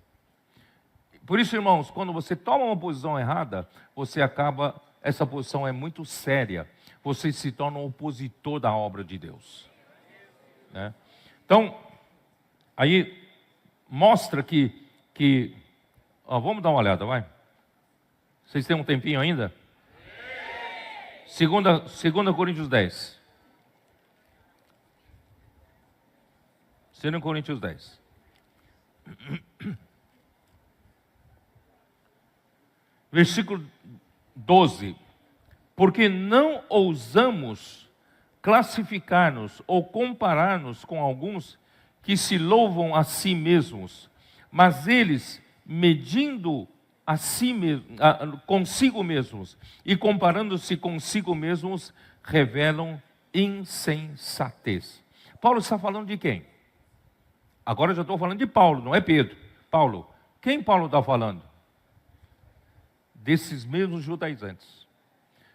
Por isso, irmãos, quando você toma uma posição errada, essa posição é muito séria. Você se torna um opositor da obra de Deus. Né? Então, aí mostra que vamos dar uma olhada, vai. Vocês têm um tempinho ainda? 2 Coríntios 10. 2 Coríntios 10. Versículo 12. Porque não ousamos classificar-nos ou comparar-nos com alguns que se louvam a si mesmos, mas eles, medindo a si consigo mesmos e comparando-se consigo mesmos, revelam insensatez. Paulo está falando de quem? Agora eu já estou falando de Paulo, não é Pedro. Paulo. Quem Paulo está falando? Desses mesmos judaizantes.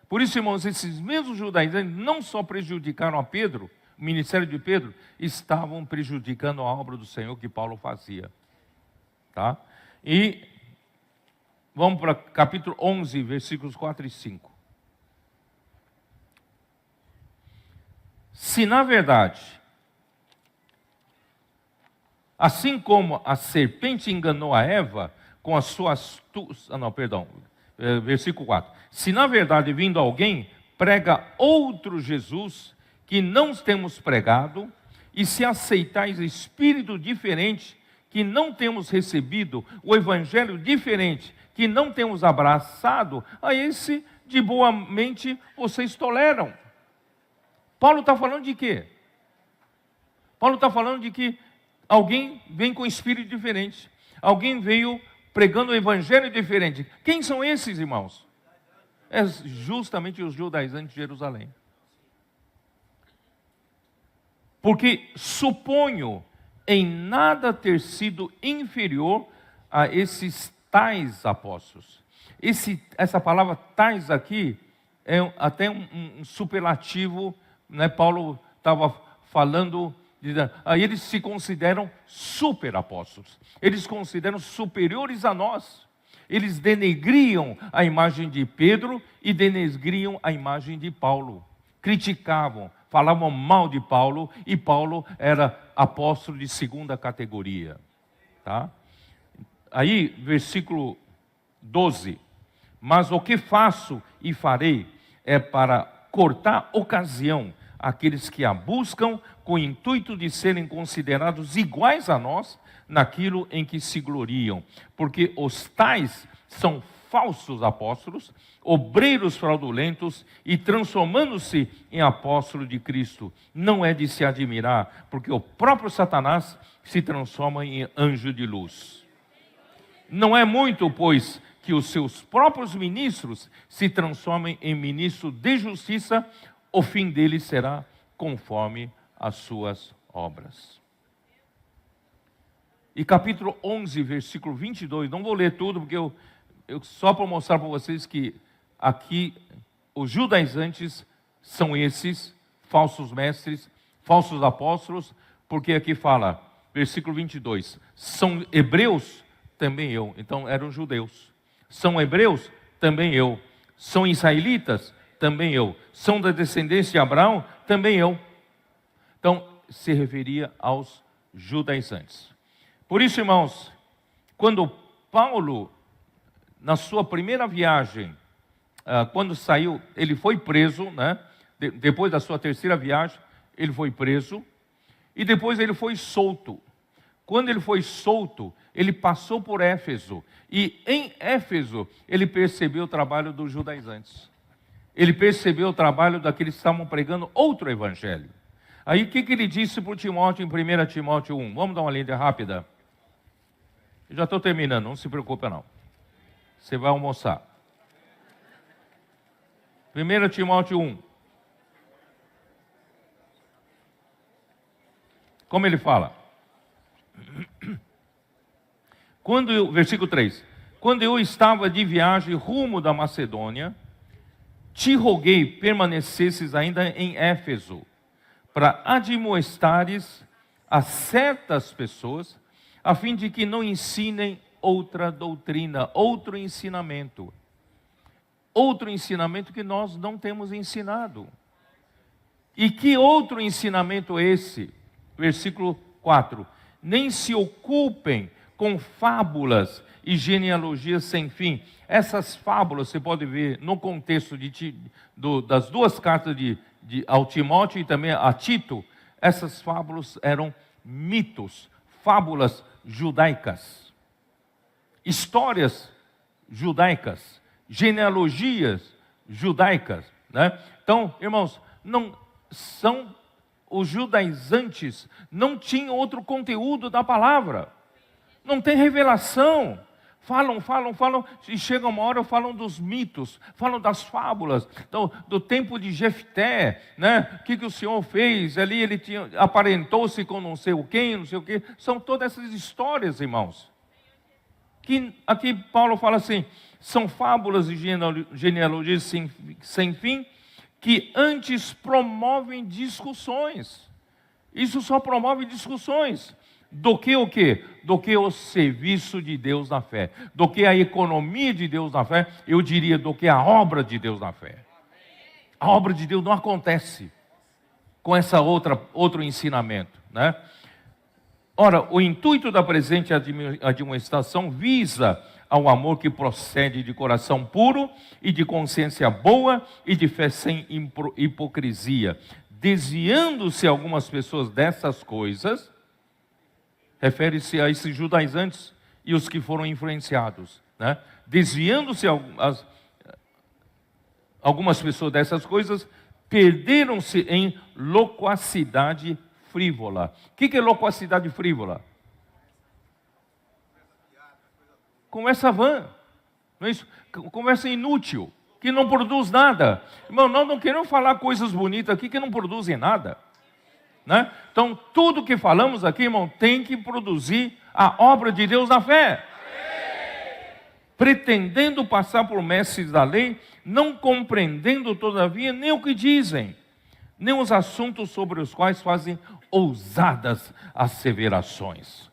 Por isso, irmãos, esses mesmos judaizantes não só prejudicaram a Pedro, o ministério de Pedro, estavam prejudicando a obra do Senhor que Paulo fazia. Tá? E vamos para capítulo 11, versículos 4 e 5. Se na verdade, assim como a serpente enganou a Eva com a sua astúcia... versículo 4. Se na verdade vindo alguém prega outro Jesus que não temos pregado, e se aceitais espírito diferente que não temos recebido, o evangelho diferente que não temos abraçado, a esse de boa mente vocês toleram. Paulo está falando de quê? Paulo está falando de que alguém vem com espírito diferente, alguém veio pregando o evangelho diferente. Quem são esses, irmãos? É justamente os judaizantes de Jerusalém. Porque suponho em nada ter sido inferior a esses tais apóstolos. Essa palavra tais aqui é até um superlativo, né? Paulo estava falando, aí eles se consideram super apóstolos. Eles se consideram superiores a nós. Eles denegriam a imagem de Pedro e denegriam a imagem de Paulo. Criticavam, falavam mal de Paulo, e Paulo era apóstolo de segunda categoria. Tá? Aí, versículo 12. Mas o que faço e farei é para cortar ocasião àqueles que a buscam com o intuito de serem considerados iguais a nós naquilo em que se gloriam. Porque os tais são falsos apóstolos, obreiros fraudulentos e transformando-se em apóstolo de Cristo. Não é de se admirar, porque o próprio Satanás se transforma em anjo de luz. Não é muito, pois, que os seus próprios ministros se transformem em ministros de justiça, o fim deles será conforme as suas obras. E capítulo 11, versículo 22, não vou ler tudo, porque eu só para mostrar para vocês que aqui os judaizantes são esses falsos mestres, falsos apóstolos, porque aqui fala, versículo 22, são hebreus, também eu. Então eram judeus. São hebreus, também eu. São israelitas, também eu. São da descendência de Abraão, também eu. Então se referia aos judaizantes. Por isso, irmãos, quando Paulo, na sua primeira viagem, quando saiu, ele foi preso, né? depois da sua terceira viagem, ele foi preso e depois ele foi solto. Quando ele foi solto, ele passou por Éfeso. E em Éfeso, ele percebeu o trabalho dos judaizantes. Ele percebeu o trabalho daqueles que estavam pregando outro evangelho. Aí o que ele disse para o Timóteo em 1 Timóteo 1? Vamos dar uma lida rápida? Eu já estou terminando, não se preocupe não. Você vai almoçar. 1 Timóteo 1. Como ele fala? Versículo 3. Quando eu estava de viagem rumo da Macedônia, te roguei permanecesses ainda em Éfeso, para admoestares a certas pessoas, a fim de que não ensinem outra doutrina, outro ensinamento que nós não temos ensinado. E que outro ensinamento é esse? Versículo 4. Nem se ocupem com fábulas e genealogias sem fim. Essas fábulas, você pode ver no contexto das duas cartas ao Timóteo e também a Tito, essas fábulas eram mitos, fábulas judaicas, histórias judaicas, genealogias judaicas, né? Então, irmãos, os judaizantes não tinham outro conteúdo da palavra, não tem revelação. Falam, e chega uma hora falam dos mitos, falam das fábulas, então, do tempo de Jefté, né? O que o Senhor fez ali, ele aparentou-se com não sei o quê, são todas essas histórias, irmãos. Que aqui Paulo fala assim, são fábulas e genealogias sem fim, que antes promovem discussões. Isso só promove discussões. Do que o quê? Do que o serviço de Deus na fé. Do que a economia de Deus na fé. Eu diria do que a obra de Deus na fé. A obra de Deus não acontece com essa outro ensinamento, né? Ora, o intuito da presente admoestação visa ao amor que procede de coração puro e de consciência boa e de fé sem hipocrisia. Desviando-se algumas pessoas dessas coisas, refere-se a esses judaizantes e os que foram influenciados, né? Desviando-se algumas pessoas dessas coisas, perderam-se em loquacidade frívola. O que é loquacidade frívola? Conversa vã, não é isso? Conversa inútil, que não produz nada. Irmão, nós não queremos falar coisas bonitas aqui que não produzem nada, né? Então, tudo que falamos aqui, irmão, tem que produzir a obra de Deus na fé. Pretendendo passar por mestres da lei, não compreendendo todavia nem o que dizem, nem os assuntos sobre os quais fazem ousadas asseverações.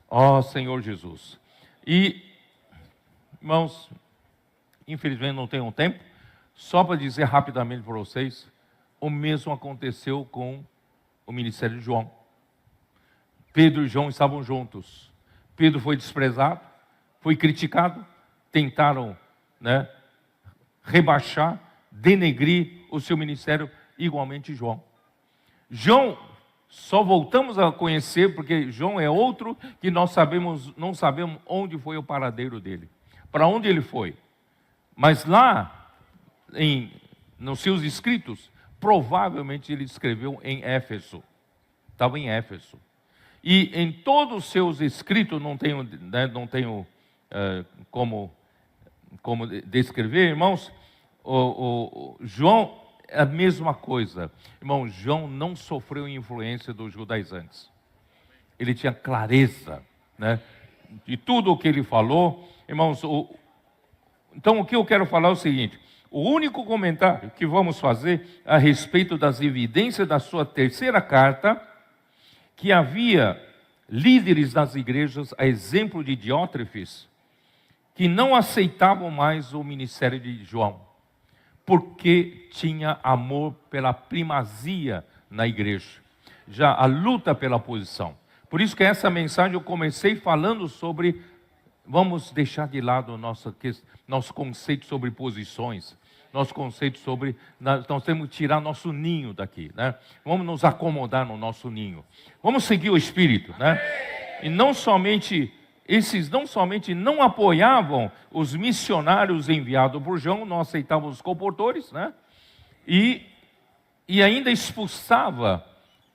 Ó Senhor Jesus. E, irmãos, infelizmente não tenho tempo, só para dizer rapidamente para vocês, o mesmo aconteceu com o ministério de João. Pedro e João estavam juntos. Pedro foi desprezado, foi criticado, tentaram, né, rebaixar, denegrir o seu ministério, igualmente João. João, só voltamos a conhecer, porque João é outro que não sabemos onde foi o paradeiro dele, para onde ele foi. Mas lá, nos seus escritos, provavelmente ele escreveu em Éfeso. Estava em Éfeso. E em todos os seus escritos, não tenho como descrever, irmãos, o João é a mesma coisa. Irmão, João não sofreu influência dos judaizantes. Ele tinha clareza, né, de tudo o que ele falou. Irmãos, então o que eu quero falar é o seguinte: o único comentário que vamos fazer a respeito das evidências da sua terceira carta, que havia líderes das igrejas, a exemplo de Diótrefes, que não aceitavam mais o ministério de João, porque tinha amor pela primazia na igreja, já a luta pela posição. Por isso que essa mensagem eu comecei falando sobre, vamos deixar de lado o nosso conceito sobre posições. nosso conceito sobre nós temos que tirar nosso ninho daqui, né? Vamos nos acomodar no nosso ninho. Vamos seguir o Espírito, né? E não somente não apoiavam os missionários enviados por João, não aceitavam os comportores, né? E ainda expulsava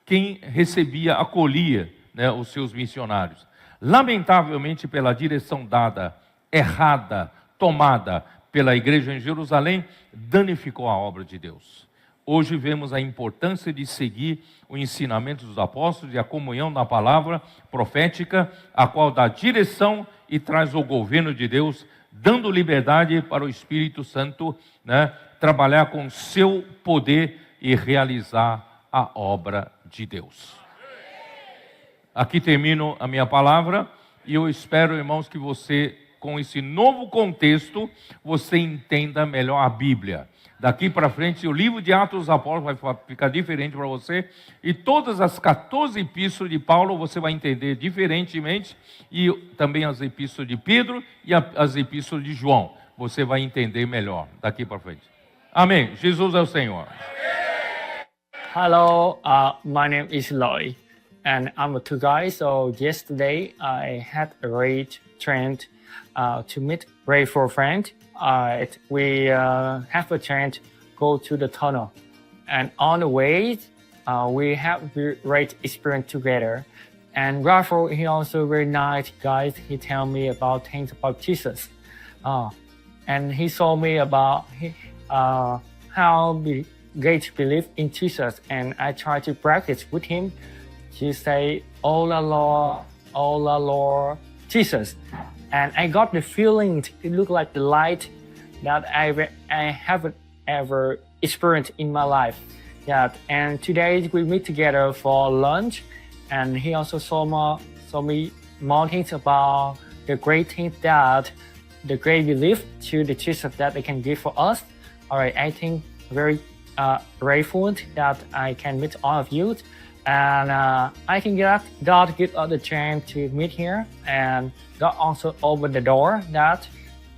quem recebia, acolhia, né, os seus missionários. Lamentavelmente, pela direção dada, errada, tomada pela igreja em Jerusalém, danificou a obra de Deus. Hoje vemos a importância de seguir o ensinamento dos apóstolos e a comunhão na palavra profética, a qual dá direção e traz o governo de Deus, dando liberdade para o Espírito Santo, né, trabalhar com seu poder e realizar a obra de Deus. Aqui termino a minha palavra e eu espero, irmãos, que você, com esse novo contexto, você entenda melhor a Bíblia. Daqui para frente, o livro de Atos dos Apóstolos vai ficar diferente para você, e todas as 14 epístolas de Paulo você vai entender diferentemente, e também as epístolas de Pedro e as epístolas de João. Você vai entender melhor daqui para frente. Amém. Jesus é o Senhor. Hello, my name is Lloyd, and I'm a tour guide. So yesterday I had a great trend to meet grateful friend. We have a chance to go to the tunnel, and on the way we have a great experience together. And Rafael, he also very nice guy. He tell me about things about Jesus, and he told me about how we great belief in Jesus, and I try to practice with him to say, "Oh la Lord, Jesus." And I got the feeling it looked like the light that I haven't ever experienced in my life. Yeah, and today we meet together for lunch, and he also told me more things about the great things that the great belief to the Jesus that they can give for us. All right, I think very grateful that I can meet all of you, and I can God give us the chance to meet here, and God also opened the door that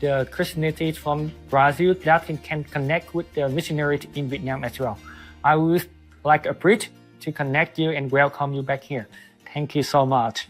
the Christianity from Brazil that can connect with the missionary in Vietnam as well. I would like a bridge to connect you and welcome you back here. Thank you so much.